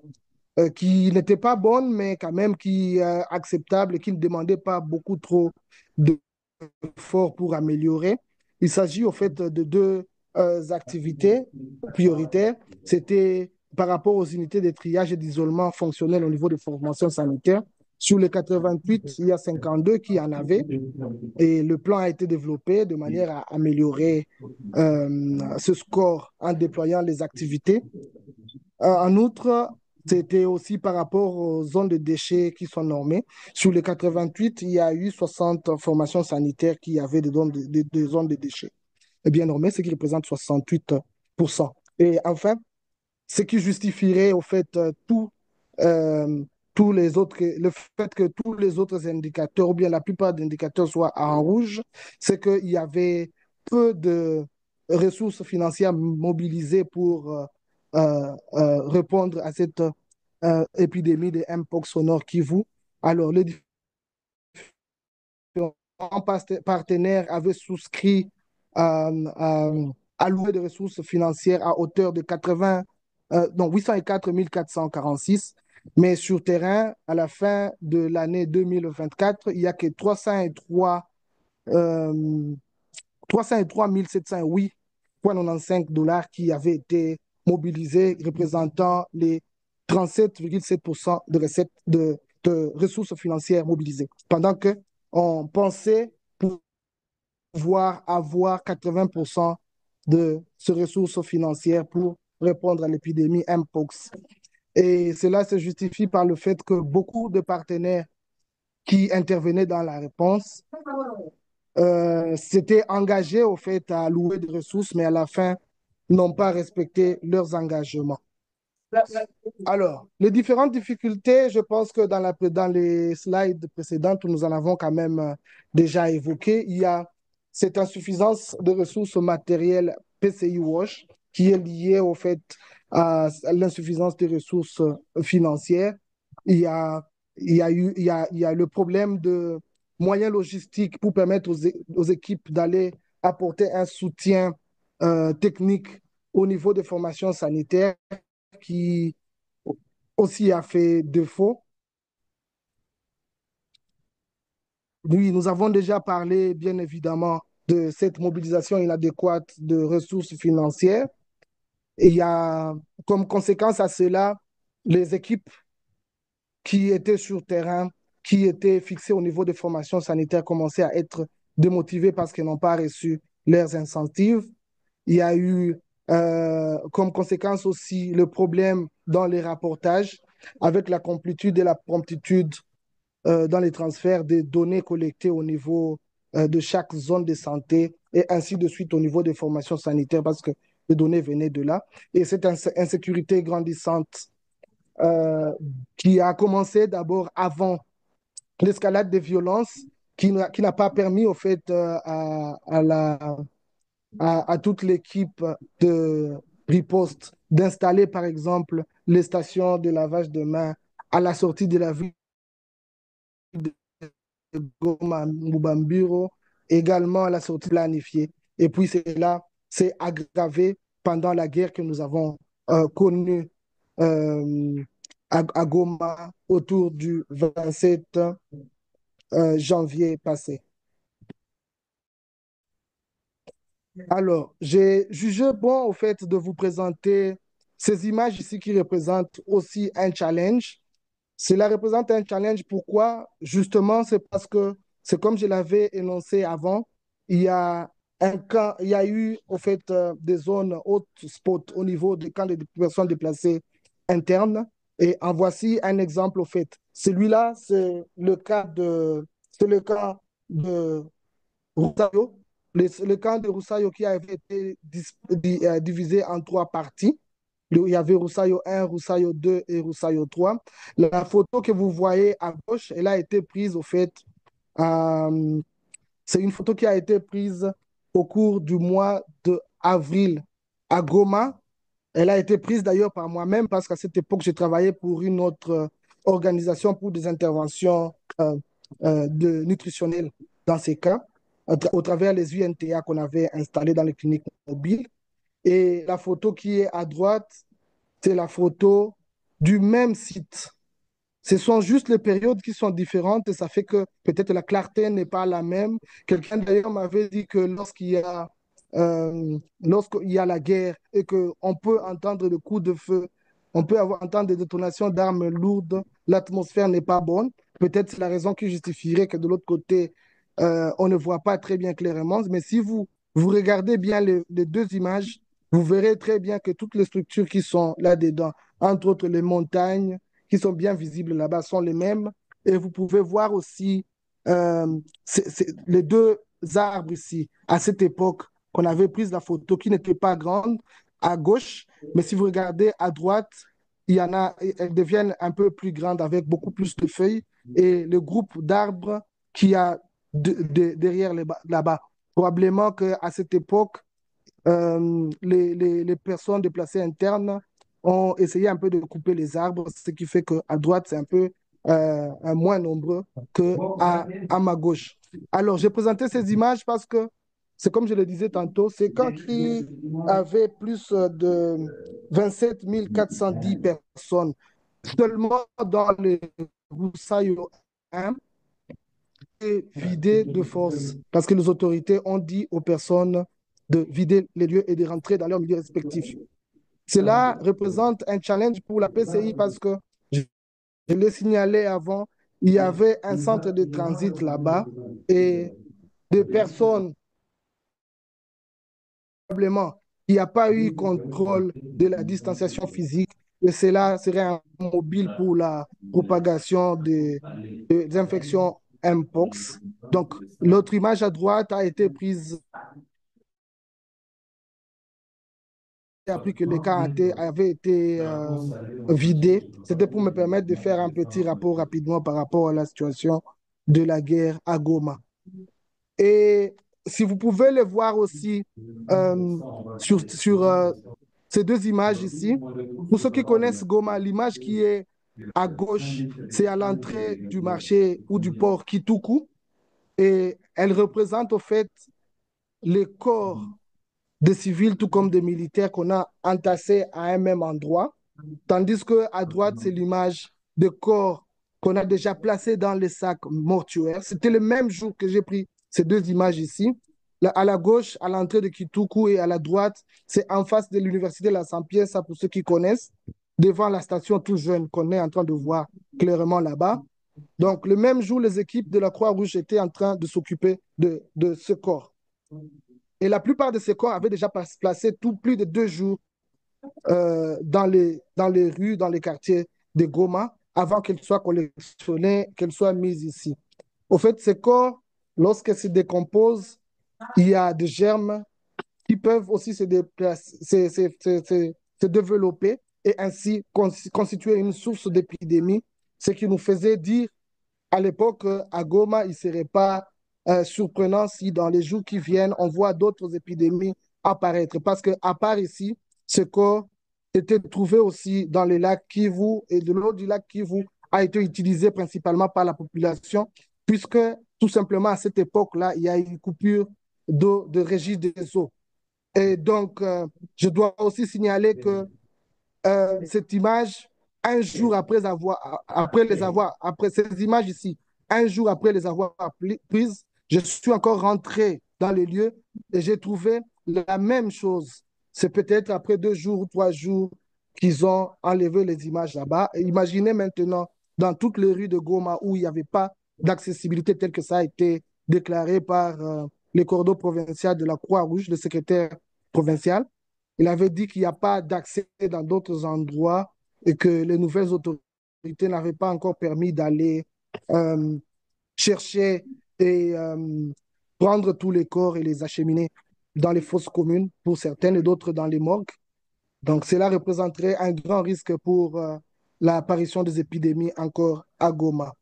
qui n'était pas bonne, mais quand même qui est acceptable et qui ne demandait pas beaucoup trop d'efforts pour améliorer. Il s'agit au fait de deux activités prioritaires. C'était par rapport aux unités de triage et d'isolement fonctionnel au niveau de formation sanitaire. Sur les 88, il y a 52 qui en avaient, et le plan a été développé de manière à améliorer ce score en déployant les activités. En outre, c'était aussi par rapport aux zones de déchets qui sont normées. Sur les 88, il y a eu 60 formations sanitaires qui avaient des zones de déchets bien normées, ce qui représente 68%. Et enfin, ce qui justifierait au fait euh, le fait que tous les autres indicateurs, ou bien la plupart des indicateurs soient en rouge, c'est qu'il y avait peu de ressources financières mobilisées pour répondre à cette épidémie de Mpox au Nord Kivu. Alors, les partenaires avaient souscrit alloué de ressources financières à hauteur de 804 446. Mais sur terrain, à la fin de l'année 2024, il n'y a que 303 708,95 $ qui avaient été mobilisés, représentant les 37,7% de recettes de ressources financières mobilisées. Pendant qu'on pensait pouvoir avoir 80% de ces ressources financières pour répondre à l'épidémie Mpox. Et cela se justifie par le fait que beaucoup de partenaires qui intervenaient dans la réponse s'étaient engagés au fait à allouer des ressources, mais à la fin n'ont pas respecté leurs engagements. Alors, les différentes difficultés, je pense que dans les slides précédentes, nous en avons quand même déjà évoqué. Il y a cette insuffisance de ressources matérielles PCI WASH qui est liée au fait à l'insuffisance des ressources financières. Il y a, il y a le problème de moyens logistiques pour permettre aux équipes d'aller apporter un soutien technique au niveau des formations sanitaires qui aussi a fait défaut. Oui, nous avons déjà parlé, bien évidemment, de cette mobilisation inadéquate de ressources financières. Et il y a, comme conséquence à cela, les équipes qui étaient sur terrain, qui étaient fixées au niveau des formations sanitaires, commençaient à être démotivées parce qu'elles n'ont pas reçu leurs incentives. Il y a eu comme conséquence aussi le problème dans les rapportages avec la complétude et la promptitude dans les transferts des données collectées au niveau de chaque zone de santé et ainsi de suite au niveau des formations sanitaires parce que les données venaient de là. Et cette insécurité grandissante qui a commencé d'abord avant l'escalade des violences, qui n'a pas permis au fait à toute l'équipe de riposte d'installer par exemple les stations de lavage de mains à la sortie de la ville de Goma Mubambiro, également à la sortie planifiée. Et puis cela s'est aggravé pendant la guerre que nous avons connue euh, à Goma autour du 27 janvier passé. Alors, j'ai jugé bon au fait de vous présenter ces images ici qui représentent aussi un challenge. Cela représente un challenge. Pourquoi? Justement, c'est parce que c'est comme je l'avais énoncé avant, il y a il y a eu au fait des zones hotspots au niveau des camps de personnes déplacées internes. Et en voici un exemple au fait. Celui-là, c'est le cas de Roussayo, le camp de Roussayo qui avait été divisé en trois parties. Il y avait Roussayo 1, Roussayo 2 et Roussayo 3. La photo que vous voyez à gauche, elle a été prise au fait, euh, c'est une photo qui a été prise au cours du mois d'avril à Goma. Elle a été prise d'ailleurs par moi-même parce qu'à cette époque, j'ai travaillé pour une autre organisation pour des interventions nutritionnelles dans ces cas, au travers les UNTA qu'on avait installées dans les cliniques mobiles. Et la photo qui est à droite, c'est la photo du même site. Ce sont juste les périodes qui sont différentes et ça fait que peut-être la clarté n'est pas la même. Quelqu'un d'ailleurs m'avait dit que lorsqu'il y a la guerre et qu'on peut entendre le coup de feu, on peut entendre des détonations d'armes lourdes, l'atmosphère n'est pas bonne. Peut-être c'est la raison qui justifierait que de l'autre côté, on ne voit pas très bien clairement. Mais si vous regardez bien les deux images, vous verrez très bien que toutes les structures qui sont là-dedans, entre autres les montagnes, qui sont bien visibles là-bas sont les mêmes. Et vous pouvez voir aussi les deux arbres ici, à cette époque qu'on avait pris la photo, qui n'était pas grande à gauche, mais si vous regardez à droite, il y en a, elles deviennent un peu plus grandes avec beaucoup plus de feuilles. Et le groupe d'arbres qui a derrière là-bas, probablement qu'à cette époque, les personnes déplacées internes ont essayé un peu de couper les arbres, ce qui fait qu'à droite, c'est un peu moins nombreux qu'à ma gauche. Alors, j'ai présenté ces images parce que c'est comme je le disais tantôt, c'est quand il avait plus de 27 410 personnes seulement dans les Roussailles 1 vidé de force parce que les autorités ont dit aux personnes de vider les lieux et de rentrer dans leurs milieux respectifs. Cela représente un challenge pour la PCI parce que, je l'ai signalé avant, il y avait un centre de transit là-bas et des personnes, probablement, il n'y a pas eu contrôle de la distanciation physique et cela serait un mobile pour la propagation des infections Mpox. Donc, l'autre image à droite a été prise après que les cas avaient été vidés. C'était pour me permettre de faire un petit rapport rapidement par rapport à la situation de la guerre à Goma. Et si vous pouvez le voir aussi euh, sur ces deux images ici, pour ceux qui connaissent Goma, l'image qui est à gauche, c'est à l'entrée du marché ou du port Kituku. Et elle représente au fait les corps des civils tout comme des militaires qu'on a entassés à un même endroit, tandis qu'à droite, c'est l'image de corps qu'on a déjà placés dans les sacs mortuaires. C'était le même jour que j'ai pris ces deux images ici. Là, à la gauche, à l'entrée de Kituku, et à la droite, c'est en face de l'université de la Saint-Pierre, ça pour ceux qui connaissent, devant la station tout jeune qu'on est en train de voir clairement là-bas. Donc, le même jour, les équipes de la Croix-Rouge étaient en train de s'occuper de ce corps. Et la plupart de ces corps avaient déjà placé plus de 2 jours dans les rues, dans les quartiers de Goma. avant qu'elles soient collectionnées, qu'elles soient mises ici. Au fait, ces corps, lorsqu'elles se décomposent, il y a des germes qui peuvent aussi se développer et ainsi constituer une source d'épidémie, ce qui nous faisait dire à l'époque à Goma, il ne serait pas surprenant si dans les jours qui viennent, on voit d'autres épidémies apparaître. Parce qu'à part ici, ce corps était trouvé aussi dans le lac Kivu et de l'eau du lac Kivu a été utilisé principalement par la population, puisque tout simplement à cette époque-là, il y a une coupure d'eau, de registre des eaux. Et donc, je dois aussi signaler que cette image, un jour après ces images ici, un jour après les avoir prises, je suis encore rentré dans les lieux et j'ai trouvé la même chose. C'est peut-être après 2 jours ou 3 jours qu'ils ont enlevé les images là-bas. Et imaginez maintenant dans toutes les rues de Goma où il n'y avait pas d'accessibilité telle que ça a été déclaré par les cordeaux provinciaux de la Croix-Rouge, le secrétaire provincial. Il avait dit qu'il n'y a pas d'accès dans d'autres endroits et que les nouvelles autorités n'avaient pas encore permis d'aller euh, chercher et prendre tous les corps et les acheminer dans les fosses communes pour certaines et d'autres dans les morgues. Donc, cela représenterait un grand risque pour l'apparition des épidémies encore à Goma.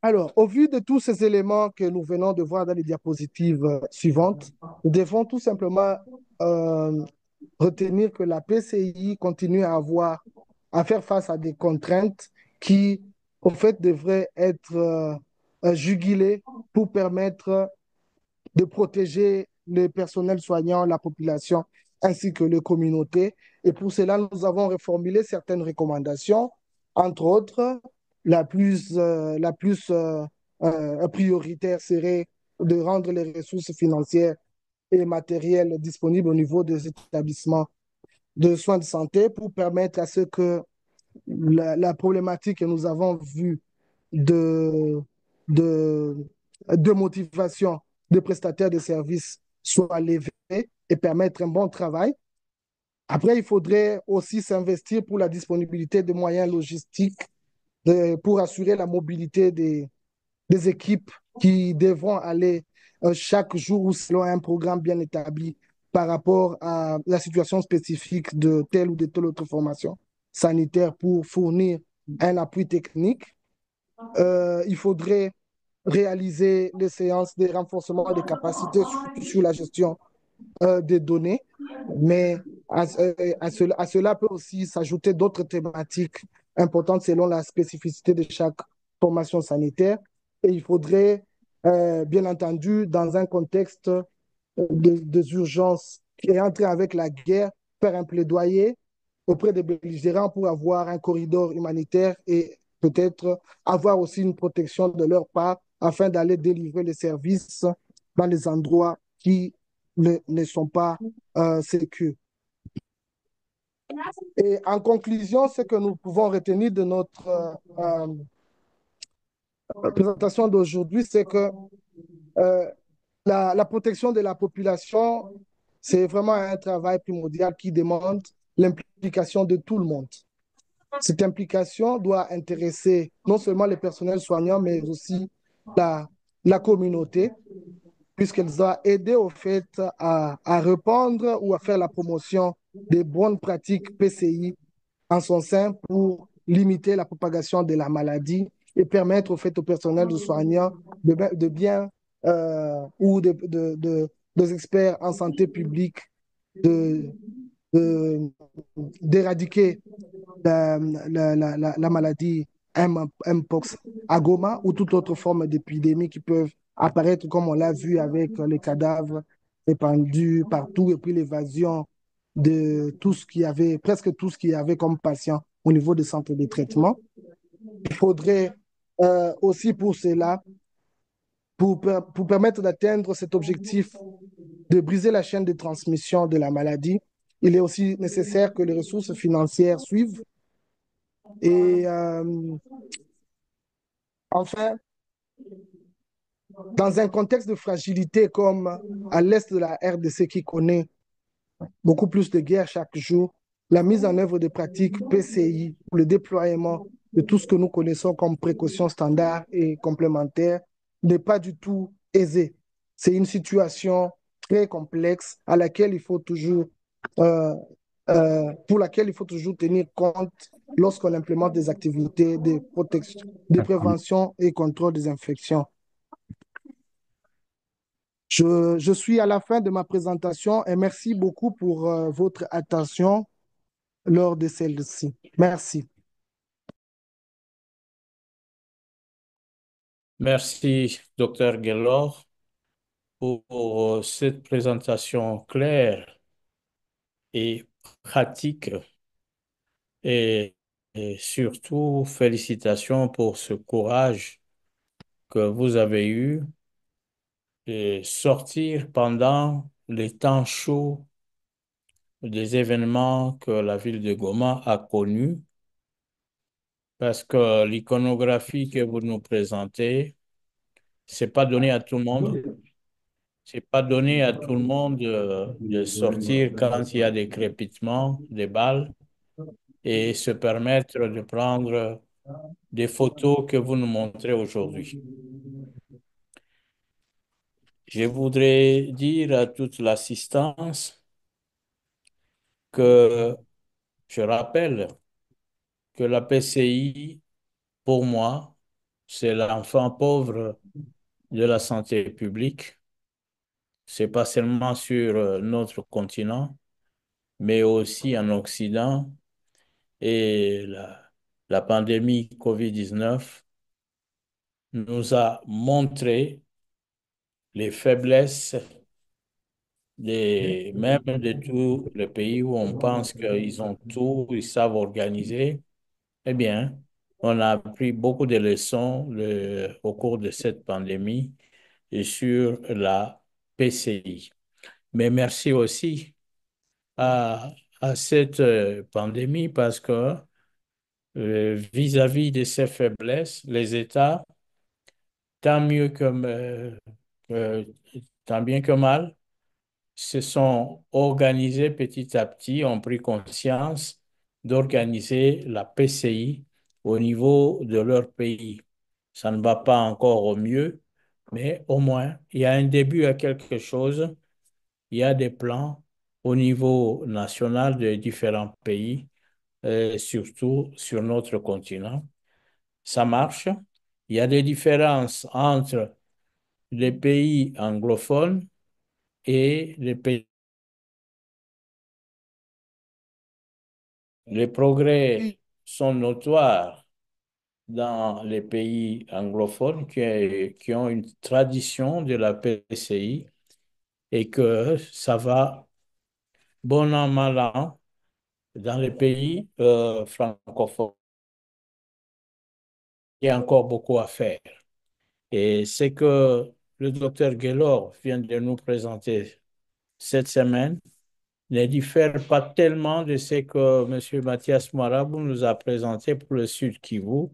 Alors, au vu de tous ces éléments que nous venons de voir dans les diapositives suivantes, nous devons tout simplement euh, retenir que la PCI continue à faire face à des contraintes qui, au fait, devraient être jugulées pour permettre de protéger le personnel soignant, la population, ainsi que les communautés. Et pour cela, nous avons reformulé certaines recommandations, entre autres, la plus prioritaire serait de rendre les ressources financières et matérielles disponibles au niveau des établissements de soins de santé pour permettre à ce que la problématique que nous avons vue de, de, de motivation des prestataires de services soit levée et permettre un bon travail. Après, il faudrait aussi s'investir pour la disponibilité de moyens logistiques pour assurer la mobilité des équipes qui devront aller chaque jour ou selon un programme bien établi par rapport à la situation spécifique de telle ou de telle autre formation sanitaire pour fournir un appui technique. Il faudrait réaliser les séances de renforcement des capacités sur la gestion des données, mais à cela peut aussi s'ajouter d'autres thématiques importantes selon la spécificité de chaque formation sanitaire. Et il faudrait, bien entendu, dans un contexte des urgences qui est entré avec la guerre, faire un plaidoyer auprès des belligérants pour avoir un corridor humanitaire et peut-être avoir aussi une protection de leur part afin d'aller délivrer les services dans les endroits qui ne sont pas sécures. Et en conclusion, ce que nous pouvons retenir de notre présentation d'aujourd'hui, c'est que la protection de la population, c'est vraiment un travail primordial qui demande l'implication de tout le monde. Cette implication doit intéresser non seulement les personnels soignants, mais aussi la communauté, puisqu'elle doit aider au fait à répandre ou à faire la promotion des bonnes pratiques PCI en son sein pour limiter la propagation de la maladie et permettre au fait au personnel de soignants de bien ou des experts en santé publique de, d'éradiquer la maladie Mpox à Goma ou toute autre forme d'épidémie qui peuvent apparaître comme on l'a vu avec les cadavres répandus partout et puis l'évasion de tout ce qu'il y avait, presque tout ce qu'il y avait comme patient au niveau des centres de traitement. Il faudrait aussi pour cela, pour permettre d'atteindre cet objectif de briser la chaîne de transmission de la maladie, il est aussi nécessaire que les ressources financières suivent. Et enfin, dans un contexte de fragilité comme à l'est de la RDC qui connaît beaucoup plus de guerres chaque jour, la mise en œuvre des pratiques PCI, le déploiement de tout ce que nous connaissons comme précautions standards et complémentaires n'est pas du tout aisée. C'est une situation très complexe à laquelle il faut toujours, euh, pour laquelle il faut toujours tenir compte lorsqu'on implémente des activités de protection, de prévention et contrôle des infections. Je suis à la fin de ma présentation et merci beaucoup pour votre attention lors de celle-ci. Merci. Merci, docteur Gellor, pour cette présentation claire et pratique et, et surtout félicitations pour ce courage que vous avez eu de sortir pendant les temps chauds des événements que la ville de Goma a connus, parce que l'iconographie que vous nous présentez, c'est pas donné à tout le monde. C'est pas donné à tout le monde de sortir quand il y a des crépitements, des balles, et se permettre de prendre des photos que vous nous montrez aujourd'hui. Je voudrais dire à toute l'assistance que je rappelle que la PCI, pour moi, c'est l'enfant pauvre de la santé publique. C'est pas seulement sur notre continent, mais aussi en Occident. Et la pandémie COVID-19 nous a montré les faiblesses même de tous les pays où on pense qu'ils ont tout, ils savent organiser. Eh bien, on a appris beaucoup de leçons au cours de cette pandémie et sur la PCI. Mais merci aussi à, à cette pandémie parce que vis-à-vis de ces faiblesses, les États, tant mieux que- tant bien que mal, se sont organisés petit à petit, ont pris conscience d'organiser la PCI au niveau de leur pays. Ça ne va pas encore au mieux, mais au moins, il y a un début à quelque chose. Il y a des plans au niveau national de différents pays, surtout sur notre continent. Ça marche. Il y a des différences entre les pays anglophones et les pays. Les progrès sont notoires dans les pays anglophones qui ont une tradition de la PCI et que ça va bon an, mal an dans les pays francophones. Il y a encore beaucoup à faire. Et c'est que le docteur Gaylor vient de nous présenter cette semaine ne diffère pas tellement de ce que M. Mathias Marabou nous a présenté pour le Sud Kivu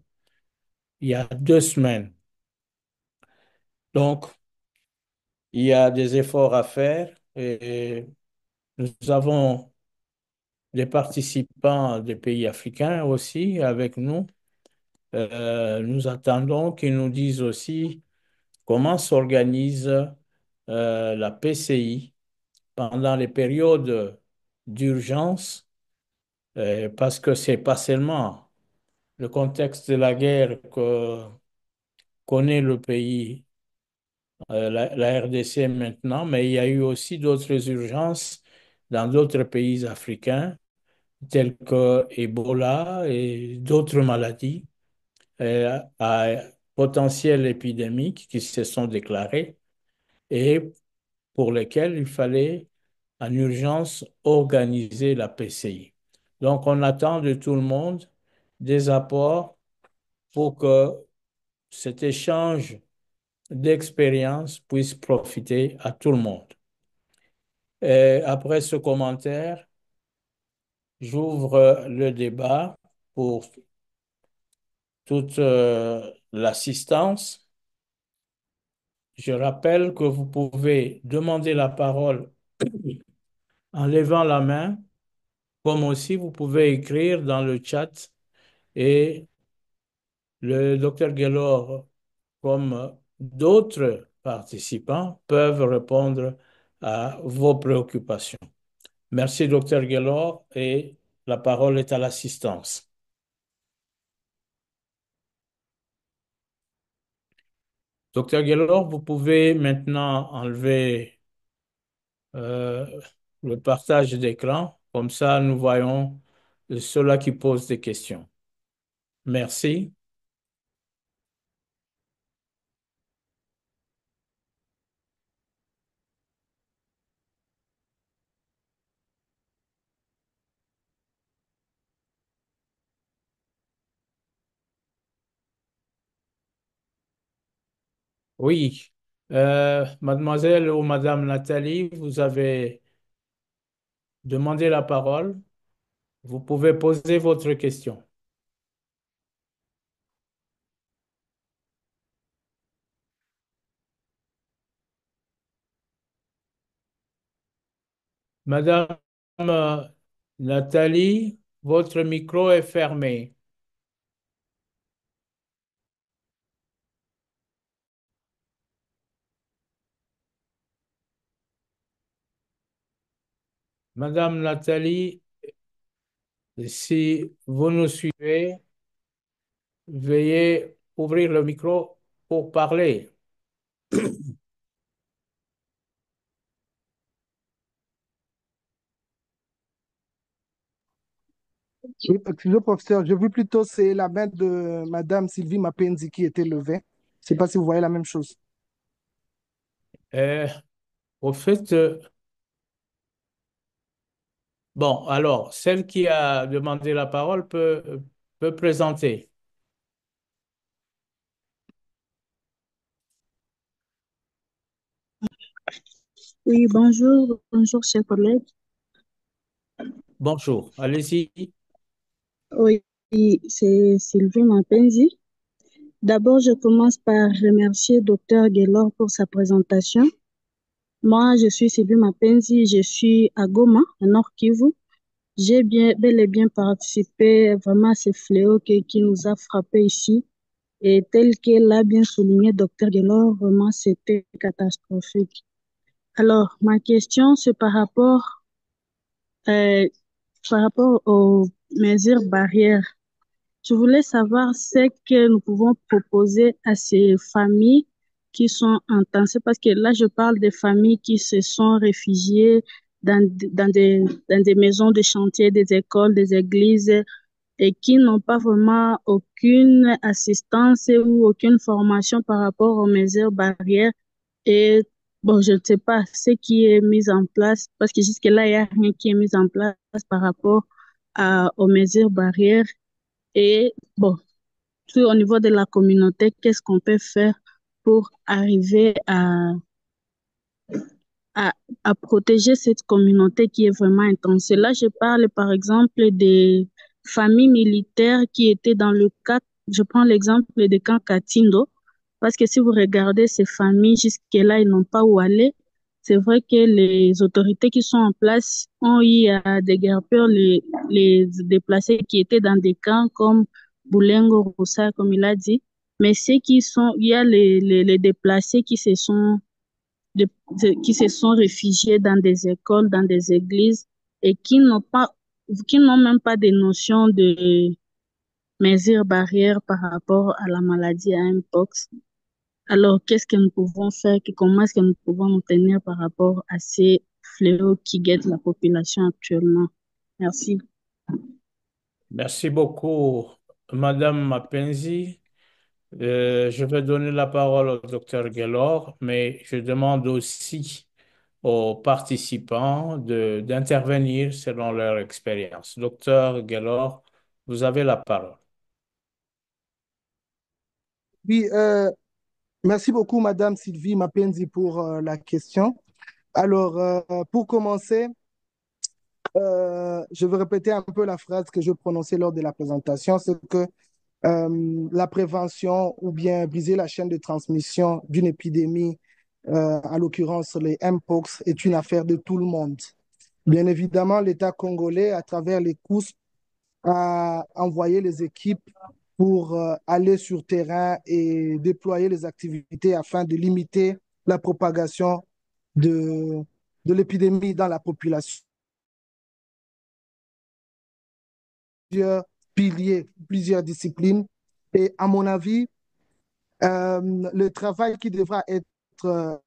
il y a 2 semaines. Donc, il y a des efforts à faire et nous avons des participants des pays africains aussi avec nous. Nous attendons qu'ils nous disent aussi comment s'organise la PCI pendant les périodes d'urgence, parce que c'est pas seulement le contexte de la guerre que connaît le pays, la RDC maintenant, mais il y a eu aussi d'autres urgences dans d'autres pays africains, tels que Ebola et d'autres maladies à potentiel épidémique qui se sont déclarées et pour lesquelles il fallait en urgence organiser la PCI. Donc, on attend de tout le monde des apports pour que cet échange d'expérience puisse profiter à tout le monde. Et après ce commentaire, j'ouvre le débat pour toute l'assistance. Je rappelle que vous pouvez demander la parole en levant la main comme aussi vous pouvez écrire dans le chat et le docteur Gaylor, comme d'autres participants, peuvent répondre à vos préoccupations. Merci, docteur Gaylor, et la parole est à l'assistance. Docteur Gaylor, vous pouvez maintenant enlever euh, le partage d'écran. Comme ça, nous voyons ceux-là qui posent des questions. Merci. Oui. Mademoiselle ou Madame Nathalie, vous avez demandé la parole. Vous pouvez poser votre question. Madame Nathalie, votre micro est fermé. Madame Nathalie, si vous nous suivez, veuillez ouvrir le micro pour parler. Oui, excusez, professeur, j'ai vu plutôt c'est la main de Madame Sylvie Mapenzi qui était levée. Je ne sais pas si vous voyez la même chose. Euh, Au fait, bon, alors, celle qui a demandé la parole peut présenter. Oui, bonjour, chers collègues. Bonjour, allez-y. Oui, c'est Sylvie Mapenzi. D'abord, je commence par remercier Dr. Gaylor pour sa présentation. Moi, je suis Sylvie Mapenzi, je suis à Goma, à Nord Kivu. J'ai bel et bien participé vraiment à ce fléau qui nous a frappé ici. Et tel que l'a bien souligné Dr. Gaylor, vraiment, c'était catastrophique. Alors, ma question, c'est euh, par rapport aux mesures barrières. Je voulais savoir ce que nous pouvons proposer à ces familles qui sont intensées, parce que là, je parle des familles qui se sont réfugiées dans des maisons de chantier, des écoles, des églises, et qui n'ont pas vraiment aucune assistance ou aucune formation par rapport aux mesures barrières. Et bon, je ne sais pas ce qui est mis en place, parce que jusque-là, il n'y a rien qui est mis en place par rapport aux mesures barrières. Et bon, puis au niveau de la communauté, qu'est-ce qu'on peut faire pour arriver à, à protéger cette communauté qui est vraiment intense? Là, je parle par exemple des familles militaires qui étaient dans le camp. Je prends l'exemple du camp Katindo, parce que si vous regardez ces familles, jusque-là, ils n'ont pas où aller. C'est vrai que les autorités qui sont en place ont eu à déguerpir les déplacés qui étaient dans des camps comme Boulengo, Roussa, comme il a dit. Mais il y a les déplacés de- qui se sont réfugiés dans des écoles, dans des églises et qui n'ont même pas de notion de mesures barrières par rapport à la maladie à mpox. Alors, qu'est-ce que nous pouvons faire? Comment est-ce que nous pouvons nous tenir par rapport à ces fléaux qui guettent la population actuellement? Merci. Merci beaucoup, Madame Mapenzi. Je vais donner la parole au docteur Gaylor, mais je demande aussi aux participants d'intervenir selon leur expérience. Docteur Gaylor, vous avez la parole. Oui, merci beaucoup, Madame Sylvie Mapenzi, pour la question. Alors, pour commencer, je vais répéter un peu la phrase que je prononçais lors de la présentation, c'est que la prévention ou bien briser la chaîne de transmission d'une épidémie, à l'occurrence les Mpox, est une affaire de tout le monde. Bien évidemment, l'État congolais, à travers les COUS, a envoyé les équipes pour aller sur terrain et déployer les activités afin de limiter la propagation de, de l'épidémie dans la population. Plusieurs piliers, plusieurs disciplines. Et à mon avis, le travail qui devra être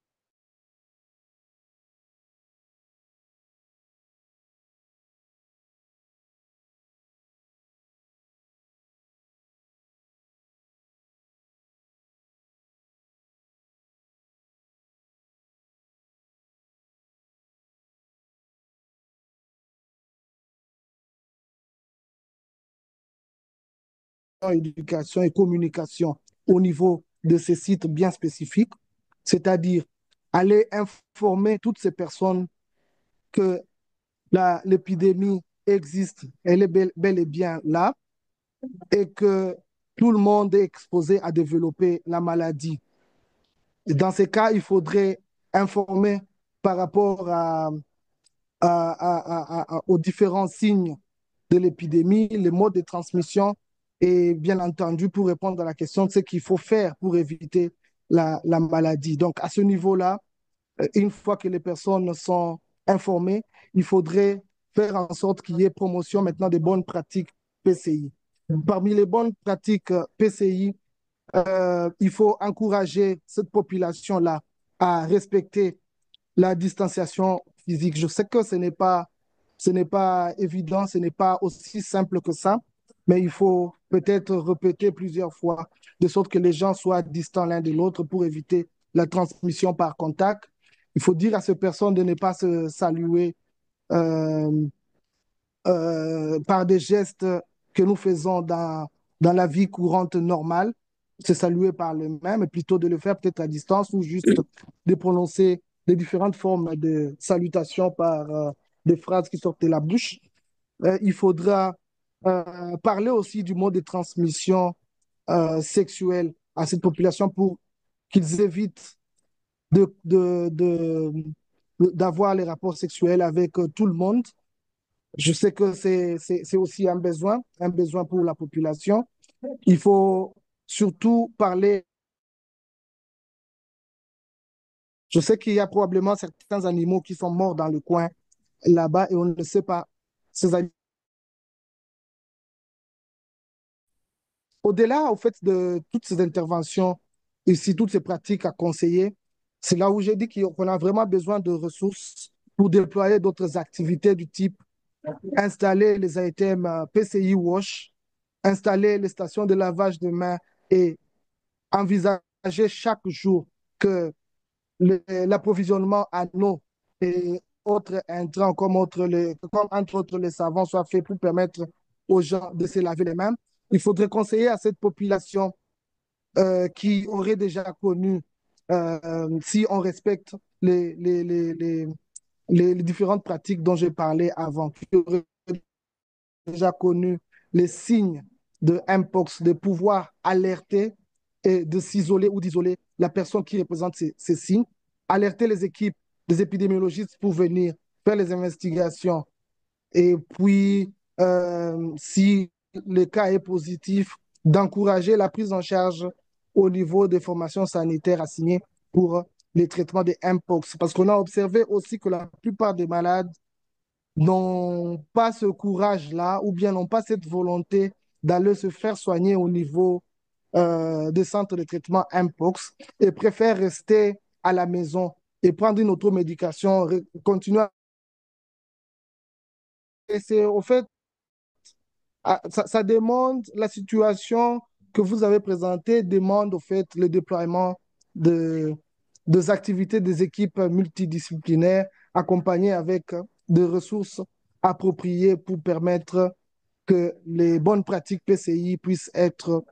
éducation et communication au niveau de ces sites bien spécifiques, c'est-à-dire aller informer toutes ces personnes que l'épidémie existe, elle est bel et bien là, et que tout le monde est exposé à développer la maladie. Et dans ces cas, il faudrait informer par rapport aux différents signes de l'épidémie, les modes de transmission, et bien entendu, pour répondre à la question de ce qu'il faut faire pour éviter la maladie. Donc, à ce niveau-là, une fois que les personnes sont informées, il faudrait faire en sorte qu'il y ait promotion maintenant des bonnes pratiques PCI. Parmi les bonnes pratiques PCI, il faut encourager cette population-là à respecter la distanciation physique. Je sais que ce n'est pas évident, ce n'est pas aussi simple que ça, mais il faut peut-être répéter plusieurs fois, de sorte que les gens soient distants l'un de l'autre pour éviter la transmission par contact. Il faut dire à ces personnes de ne pas se saluer euh, par des gestes que nous faisons dans la vie courante normale, se saluer par le même, mais plutôt de le faire peut-être à distance ou juste de prononcer les différentes formes de salutation par des phrases qui sortent de la bouche. Il faudra parler aussi du mode de transmission sexuelle à cette population pour qu'ils évitent d'avoir les rapports sexuels avec tout le monde. Je sais que c'est aussi un besoin pour la population. Il faut surtout parler. Je sais qu'il y a probablement certains animaux qui sont morts dans le coin là-bas et on ne sait pas. Ces animaux. Au-delà, au fait, de toutes ces interventions, ici, toutes ces pratiques à conseiller, c'est là où j'ai dit qu'on a vraiment besoin de ressources pour déployer d'autres activités du type installer les items PCI Wash, installer les stations de lavage de mains et envisager chaque jour que l'approvisionnement en eau et autres intrants comme entre autres les savons soit fait pour permettre aux gens de se laver les mains. Il faudrait conseiller à cette population qui aurait déjà connu, si on respecte les différentes pratiques dont j'ai parlé avant, qui auraient déjà connu les signes de Mpox, de pouvoir alerter et de s'isoler ou d'isoler la personne qui représente ces signes, alerter les équipes des épidémiologistes pour venir faire les investigations et puis, si le cas est positif, d'encourager la prise en charge au niveau des formations sanitaires assignées pour les traitements des Mpox. Parce qu'on a observé aussi que la plupart des malades n'ont pas ce courage-là ou bien n'ont pas cette volonté d'aller se faire soigner au niveau des centres de traitement Mpox et préfèrent rester à la maison et prendre une automédication, continuer à... Et c'est au fait ça demande, la situation que vous avez présentée demande au fait le déploiement de, des activités des équipes multidisciplinaires accompagnées avec des ressources appropriées pour permettre que les bonnes pratiques PCI puissent être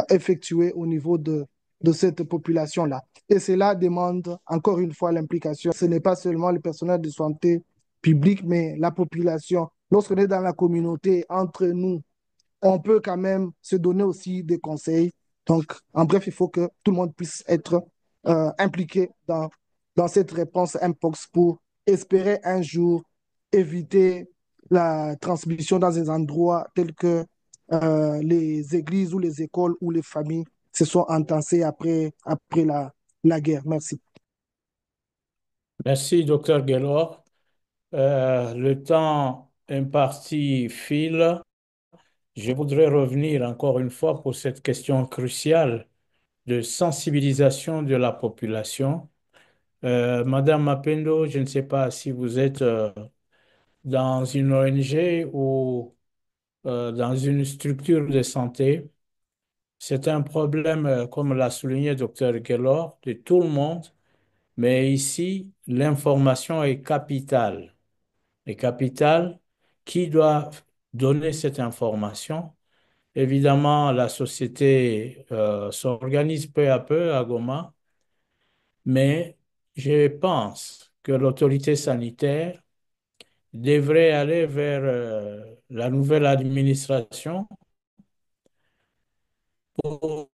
effectuées au niveau de cette population-là. Et cela demande encore une fois l'implication. Ce n'est pas seulement le personnel de santé publique, mais la population. Lorsqu'on est dans la communauté, entre nous, on peut quand même se donner aussi des conseils. Donc, en bref, il faut que tout le monde puisse être impliqué dans cette réponse Mpox pour espérer un jour éviter la transmission dans des endroits tels que les églises ou les écoles où les familles se sont entassées après la guerre. Merci. Merci, docteur Guélor. Le temps imparti file. Je voudrais revenir encore une fois pour cette question cruciale de sensibilisation de la population. Madame Mapendo, je ne sais pas si vous êtes dans une ONG ou dans une structure de santé. C'est un problème, comme l'a souligné docteur Guélor, de tout le monde, mais ici, l'information est capitale. Est capitale. Qui doit donner cette information? Évidemment, la société s'organise peu à peu à Goma, mais je pense que l'autorité sanitaire devrait aller vers la nouvelle administration pour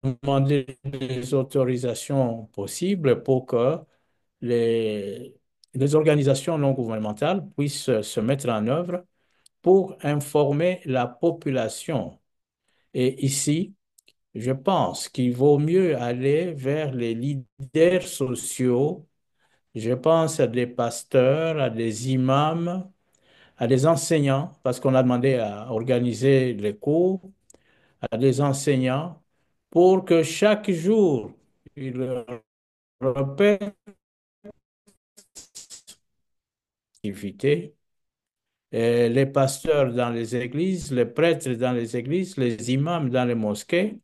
demander des autorisations possibles pour que les, les organisations non gouvernementales puissent se mettre en œuvre pour informer la population. Et ici, je pense qu'il vaut mieux aller vers les leaders sociaux. Je pense à des pasteurs, à des imams, à des enseignants, parce qu'on a demandé à organiser les cours, à des enseignants, pour que chaque jour, ils répètent l'activité. Et les pasteurs dans les églises, les prêtres dans les églises, les imams dans les mosquées,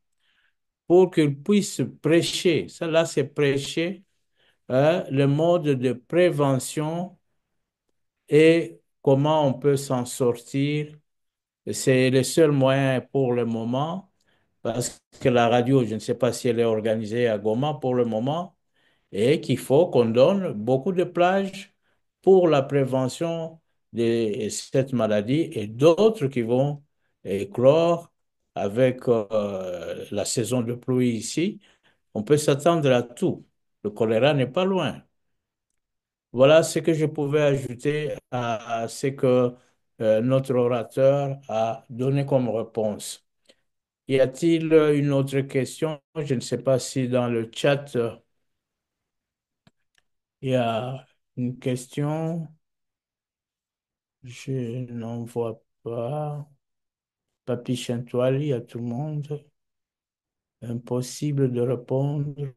pour qu'ils puissent prêcher. Ça, là, c'est prêcher le mode de prévention et comment on peut s'en sortir. C'est le seul moyen pour le moment, parce que la radio, je ne sais pas si elle est organisée à Goma pour le moment, et qu'il faut qu'on donne beaucoup de plages pour la prévention de cette maladie et d'autres qui vont éclore avec la saison de pluie ici. On peut s'attendre à tout. Le choléra n'est pas loin. Voilà ce que je pouvais ajouter à ce que notre orateur a donné comme réponse. Y a-t-il une autre question? Je ne sais pas si dans le chat, il y a une question. Je n'en vois pas. Papi Chantoili à tout le monde. Impossible de répondre.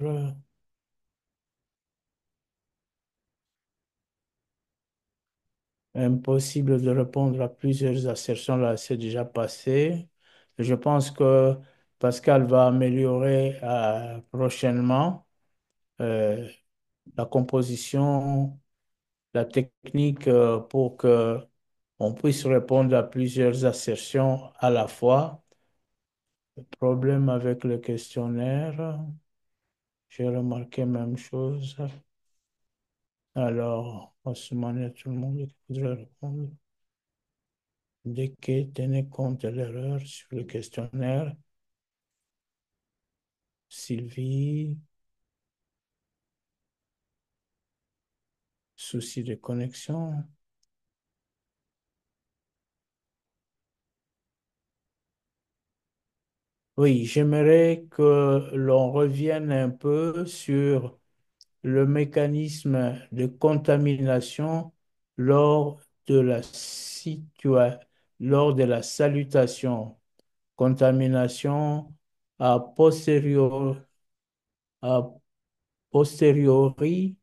Impossible de répondre à plusieurs assertions. Là, c'est déjà passé. Je pense que Pascal va améliorer prochainement euh, la composition, la technique pour que on puisse répondre à plusieurs assertions à la fois. Problème avec le questionnaire, j'ai remarqué même chose. Alors, en ce moment, il y a tout le monde qui voudrait répondre. Dès que tenez compte de l'erreur sur le questionnaire, Sylvie, souci de connexion. Oui, j'aimerais que l'on revienne un peu sur le mécanisme de contamination lors de lors de la salutation. Contamination a posteriori, a posteriori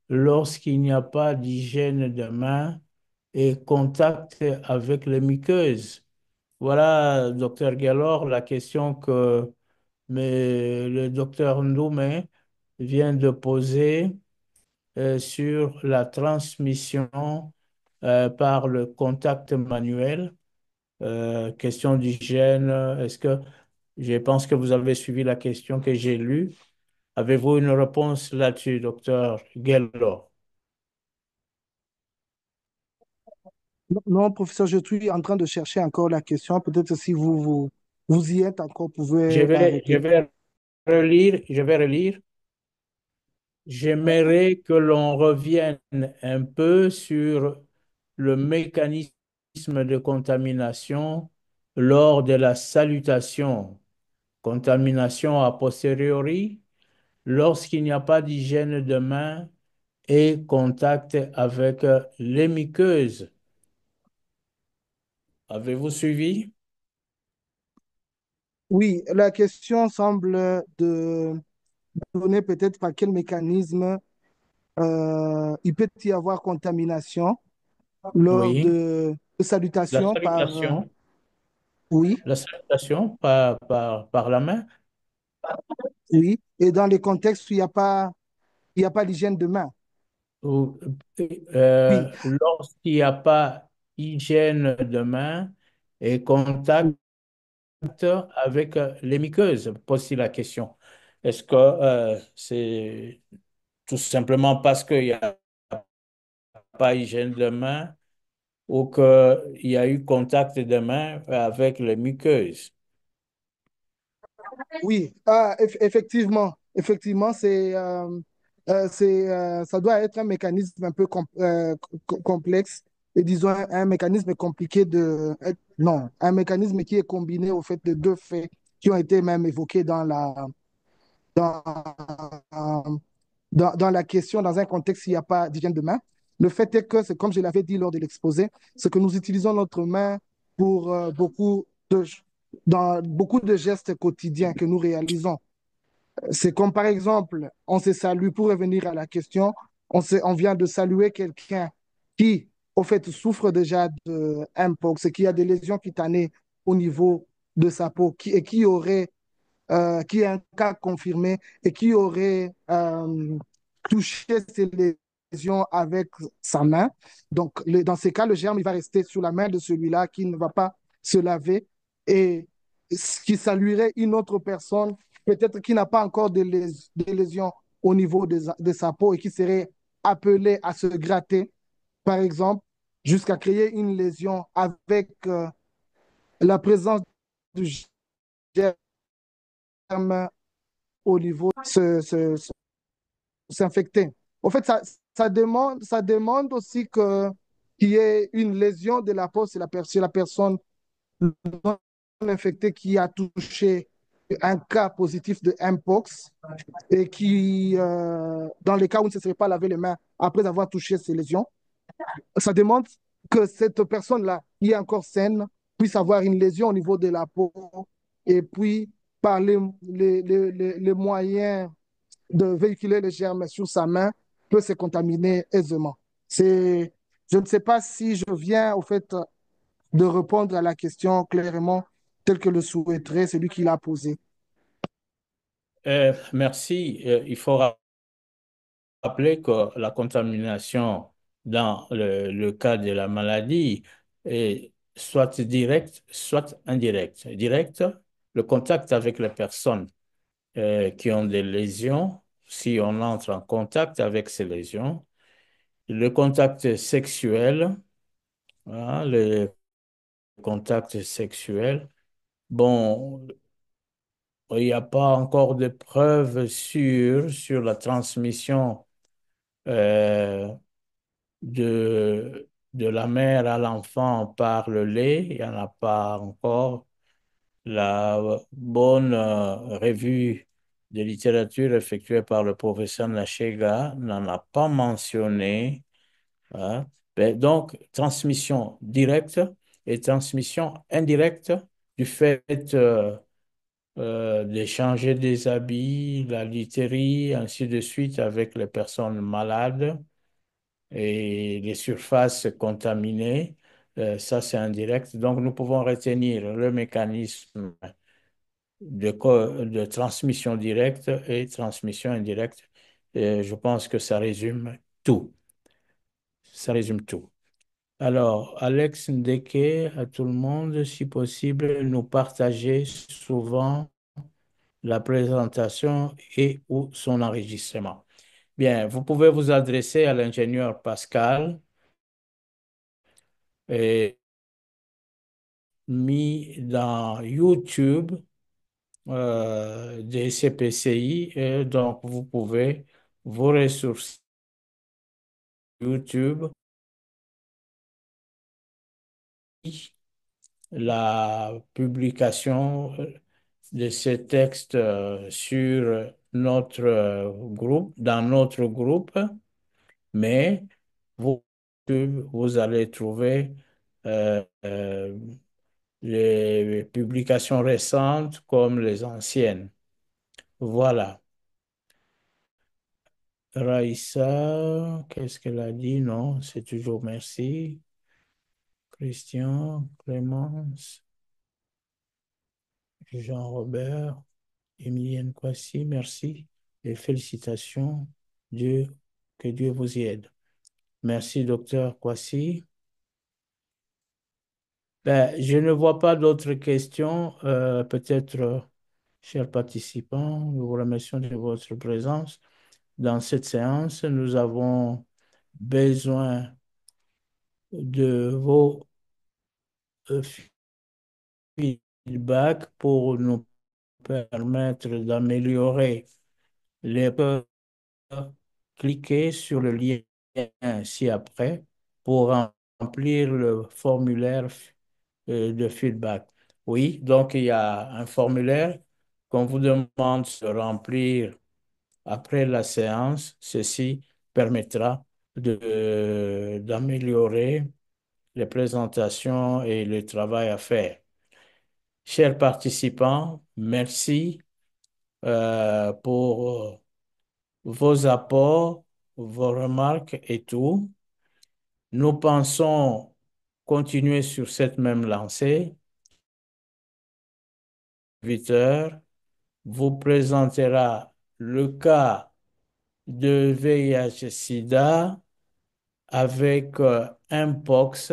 lorsqu'il n'y a pas d'hygiène de main et contact avec les muqueuses. Voilà, docteur Gellor, la question que le docteur Ndoumé vient de poser sur la transmission par le contact manuel. Question d'hygiène, je pense que vous avez suivi la question que j'ai lue. Avez-vous une réponse là-dessus, docteur Gellor? Non, professeur, je suis en train de chercher encore la question. Peut-être si vous y êtes encore, vous Je pouvez la vais, je répéter. vais relire, je vais relire. j'aimerais que l'on revienne un peu sur le mécanisme de contamination lors de la salutation. Contamination a posteriori, lorsqu'il n'y a pas d'hygiène de main et contact avec les muqueuses. Avez-vous suivi? Oui, la question semble de donner peut-être par quel mécanisme il peut y avoir contamination lors Oui. de La salutation par... salutation, oui, la salutation par la main, oui. Et dans les contextes où il y a pas d'hygiène de main. ou, Oui, lorsqu'il n'y a pas hygiène de main et contact avec les muqueuses, pose la question. Est-ce que c'est tout simplement parce qu'il n'y a pas hygiène de main ou qu'il y a eu contact de main avec les muqueuses? oui, effectivement, effectivement, ça doit être un mécanisme un peu complexe et disons un mécanisme compliqué non, un mécanisme qui est combiné au fait de deux faits qui ont été même évoqués dans, dans la question, dans un contexte où il n'y a pas d'hygiène de main. Le fait est que, c'est comme je l'avais dit lors de l'exposé, c'est que nous utilisons notre main pour dans beaucoup de gestes quotidiens que nous réalisons. C'est comme par exemple, on se salue, pour revenir à la question, on vient de saluer quelqu'un qui, au fait, souffre déjà de mpox, qui a des lésions cutanées au niveau de sa peau, et qui est un cas confirmé et qui aurait touché ces lésions avec sa main. Donc, dans ces cas, le germe, il va rester sur la main de celui-là qui ne va pas se laver et qui saluerait une autre personne, peut-être qui n'a pas encore des lésions au niveau de sa peau et qui serait appelée à se gratter, par exemple, jusqu'à créer une lésion avec la présence du germe au niveau s'infecter. En fait, ça demande aussi qu'il y ait une lésion de la peau sur la personne non infectée qui a touché un cas positif de Mpox et qui, dans les cas où il ne se serait pas lavé les mains après avoir touché ces lésions, ça demande que cette personne-là, qui est encore saine, puisse avoir une lésion au niveau de la peau et puis par les moyens de véhiculer les germes sur sa main peut se contaminer aisément. C'est, je ne sais pas si je viens au fait de répondre à la question clairement tel que le souhaiterait celui qui l'a posé. Merci. Il faut rappeler que la contamination dans le cas de la maladie est soit directe, soit indirecte. Directe, le contact avec les personnes qui ont des lésions, si on entre en contact avec ces lésions. Le contact sexuel, hein, le contact sexuel, bon, il n'y a pas encore de preuves sûres sur la transmission euh, de la mère à l'enfant par le lait. Il n'y en a pas encore. La bonne revue de littérature effectuée par le professeur Nachega n'en a pas mentionné, hein. Ben, donc, transmission directe et transmission indirecte du fait d'échanger des habits, la literie, ainsi de suite avec les personnes malades et les surfaces contaminées. Ça, c'est indirect. Donc, nous pouvons retenir le mécanisme de transmission directe et transmission indirecte. Et je pense que ça résume tout. Ça résume tout. Alors, Alex Ndeke, à tout le monde, si possible, nous partager souvent la présentation et ou son enregistrement. Bien, vous pouvez vous adresser à l'ingénieur Pascal et mis dans YouTube des CPCI. Et donc, vous pouvez vos ressources YouTube, la publication de ces textes sur notre groupe, dans notre groupe, mais vous, vous allez trouver euh, les publications récentes comme les anciennes. Voilà. Raïssa, qu'est-ce qu'elle a dit? Non, c'est toujours merci. Christian, Clémence, Jean-Robert, Emilienne Kwasi, merci et félicitations. Dieu, que Dieu vous y aide. Merci, docteur Kwasi. Ben, je ne vois pas d'autres questions. Peut-être, chers participants, nous vous remercions de votre présence. Dans cette séance, nous avons besoin de vos euh, feedbacks pour nous permettre d'améliorer les cliquez sur le lien ci-après pour remplir le formulaire de feedback. Oui, donc il y a un formulaire qu'on vous demande de remplir après la séance. Ceci permettra d'améliorer les présentations et le travail à faire. Chers participants, merci pour vos apports, vos remarques et tout. Nous pensons continuer sur cette même lancée. 8 heures vous présentera le cas de VIH-Sida avec Mpox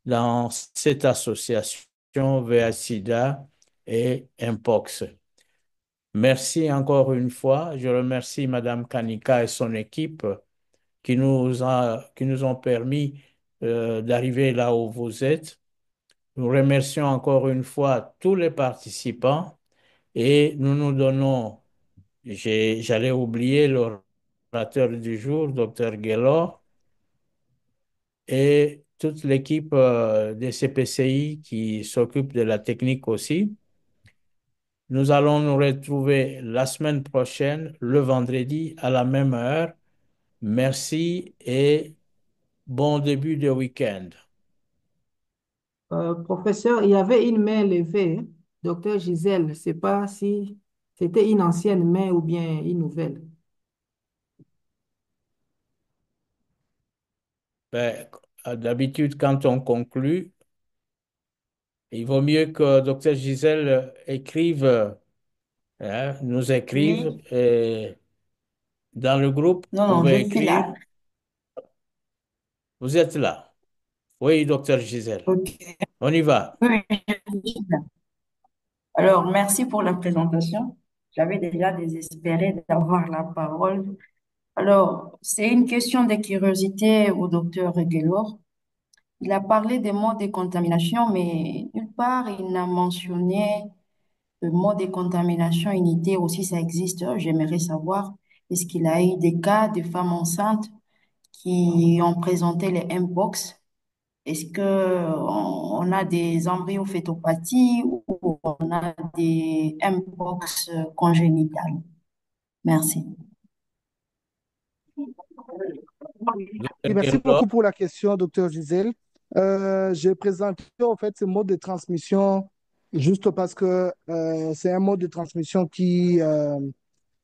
dans cette association VIH-Sida et Mpox. Merci encore une fois. Je remercie Madame Kanika et son équipe qui nous ont permis d'arriver là où vous êtes. Nous remercions encore une fois tous les participants et nous nous donnons, j'allais oublier l'orateur du jour, Dr. Gaylor, et toute l'équipe des CPCI qui s'occupe de la technique aussi. Nous allons nous retrouver la semaine prochaine, le vendredi, à la même heure. Merci et bon début de week-end. Professeur, il y avait une main levée, hein. Docteur Gisèle, je ne sais pas si c'était une ancienne main ou bien une nouvelle. Ben, d'habitude, quand on conclut, il vaut mieux que Dr. Gisèle écrive, nous écrive. Oui, Et dans le groupe, non, vous non, je pouvez suis écrire. là. Vous êtes là. Oui, Dr. Gisèle. Ok. On y va. Oui, je suis là. Alors, merci pour la présentation. J'avais déjà désespéré d'avoir la parole. Alors, c'est une question de curiosité au docteur Reguelor. Il a parlé des modes de contamination, mais nulle part il n'a mentionné le mode de contamination unité aussi, ça existe. J'aimerais savoir, est-ce qu'il a eu des cas de femmes enceintes qui ont présenté les Mpox? Est-ce que on a des embryophétopathies ou on a des Mpox congénitales? Merci. Dr. Et merci Gaylor. beaucoup pour la question, docteur Gisèle. J'ai présenté en fait ce mode de transmission juste parce que c'est un mode de transmission qui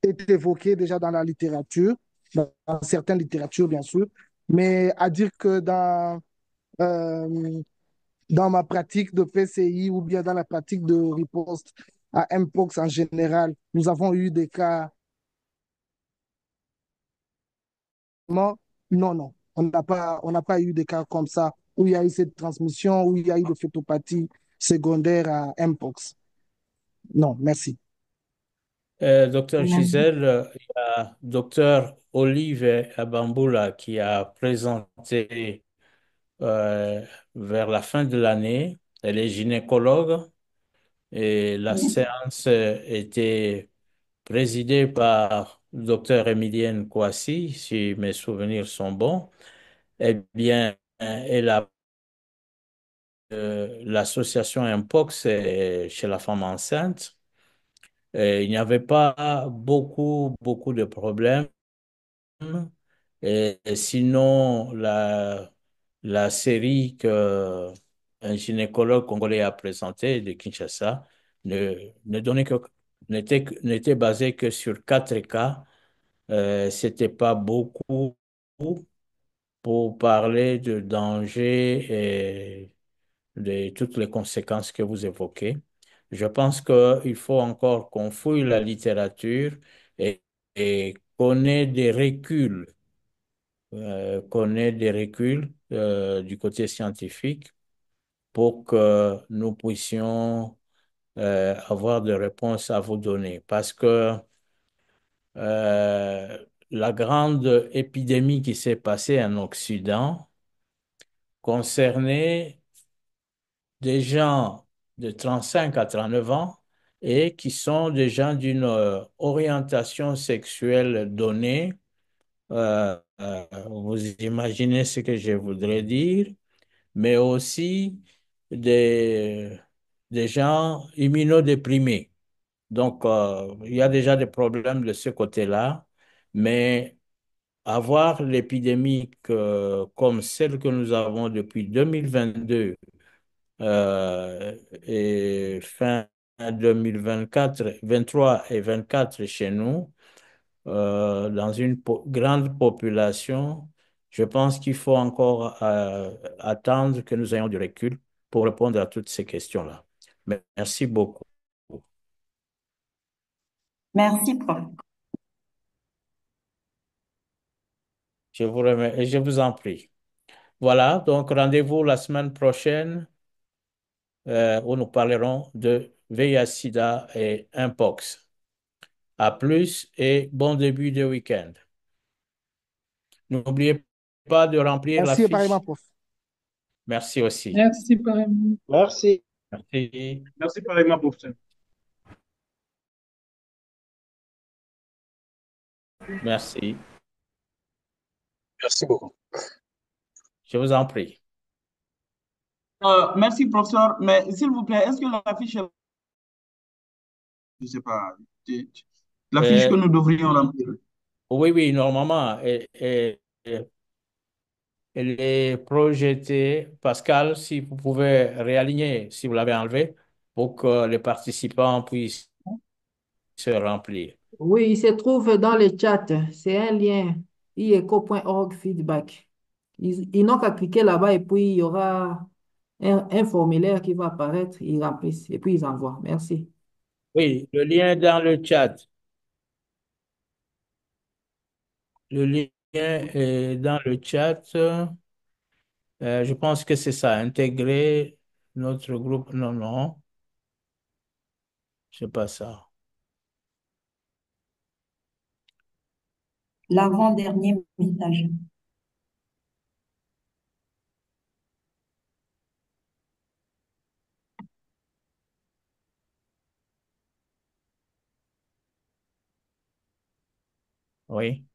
est évoqué déjà dans la littérature, dans certaines littératures bien sûr, mais à dire que euh, dans ma pratique de PCI ou bien dans la pratique de riposte à Mpox en général, nous avons eu des cas. Non, non, non. On n'a pas eu de cas comme ça où il y a eu cette transmission, où il y a eu de phétopathie secondaire à Mpox. Non, merci. Dr. Merci. Gisèle, il y a Dr. Olive Abamboula qui a présenté euh, vers la fin de l'année. Elle est gynécologue et la Oui. séance était présidée par le docteur Emilienne Kouassi, si mes souvenirs sont bons. Eh bien, elle a l'association Impox chez la femme enceinte. Il n'y avait pas beaucoup de problèmes. Et sinon, la série que un gynécologue congolais a présentée de Kinshasa ne, ne donnait que, n'était basée que sur 4 cas. C'était pas beaucoup pour parler de danger et de toutes les conséquences que vous évoquez. Je pense qu'il faut encore qu'on fouille la littérature et, et qu'on ait des reculs du côté scientifique pour que nous puissions avoir des réponses à vous donner. Parce que la grande épidémie qui s'est passée en Occident concernait des gens de 35 à 39 ans et qui sont des gens d'une orientation sexuelle donnée. Vous imaginez ce que je voudrais dire, mais aussi des, des gens immunodéprimés. Donc, il y a déjà des problèmes de ce côté-là, mais avoir l'épidémie comme celle que nous avons depuis 2022 et fin 2024, 23 et 24 chez nous, dans une grande population, je pense qu'il faut encore attendre que nous ayons du recul pour répondre à toutes ces questions-là. Merci beaucoup. Merci, prof. Je vous remercie et je vous en prie. Voilà, donc rendez-vous la semaine prochaine où nous parlerons de VIH-Sida et Mpox. À plus et bon début de week-end. N'oubliez pas de remplir la Merci, pareillement, fiche. prof. Merci aussi. Merci, pareillement. Merci. Merci. Merci pareillement, professeur. Merci. Merci beaucoup. Je vous en prie. Merci, professeur. Mais s'il vous plaît, est-ce que la fiche, je ne sais pas, la fiche que Euh, nous devrions remplir? oui, oui, normalement, elle est projetée. Pascal, si vous pouvez réaligner, si vous l'avez enlevé, pour que les participants puissent se remplir. Oui, il se trouve dans le chat. C'est un lien ieco.org feedback. Ils n'ont qu'à cliquer là-bas et puis il y aura un formulaire qui va apparaître. Ils remplissent et puis ils envoient. Merci. Oui, le lien est dans le chat. Le lien est dans le chat. Je pense que c'est ça, intégrer notre groupe. Non, non, c'est pas ça. L'avant-dernier message. Oui.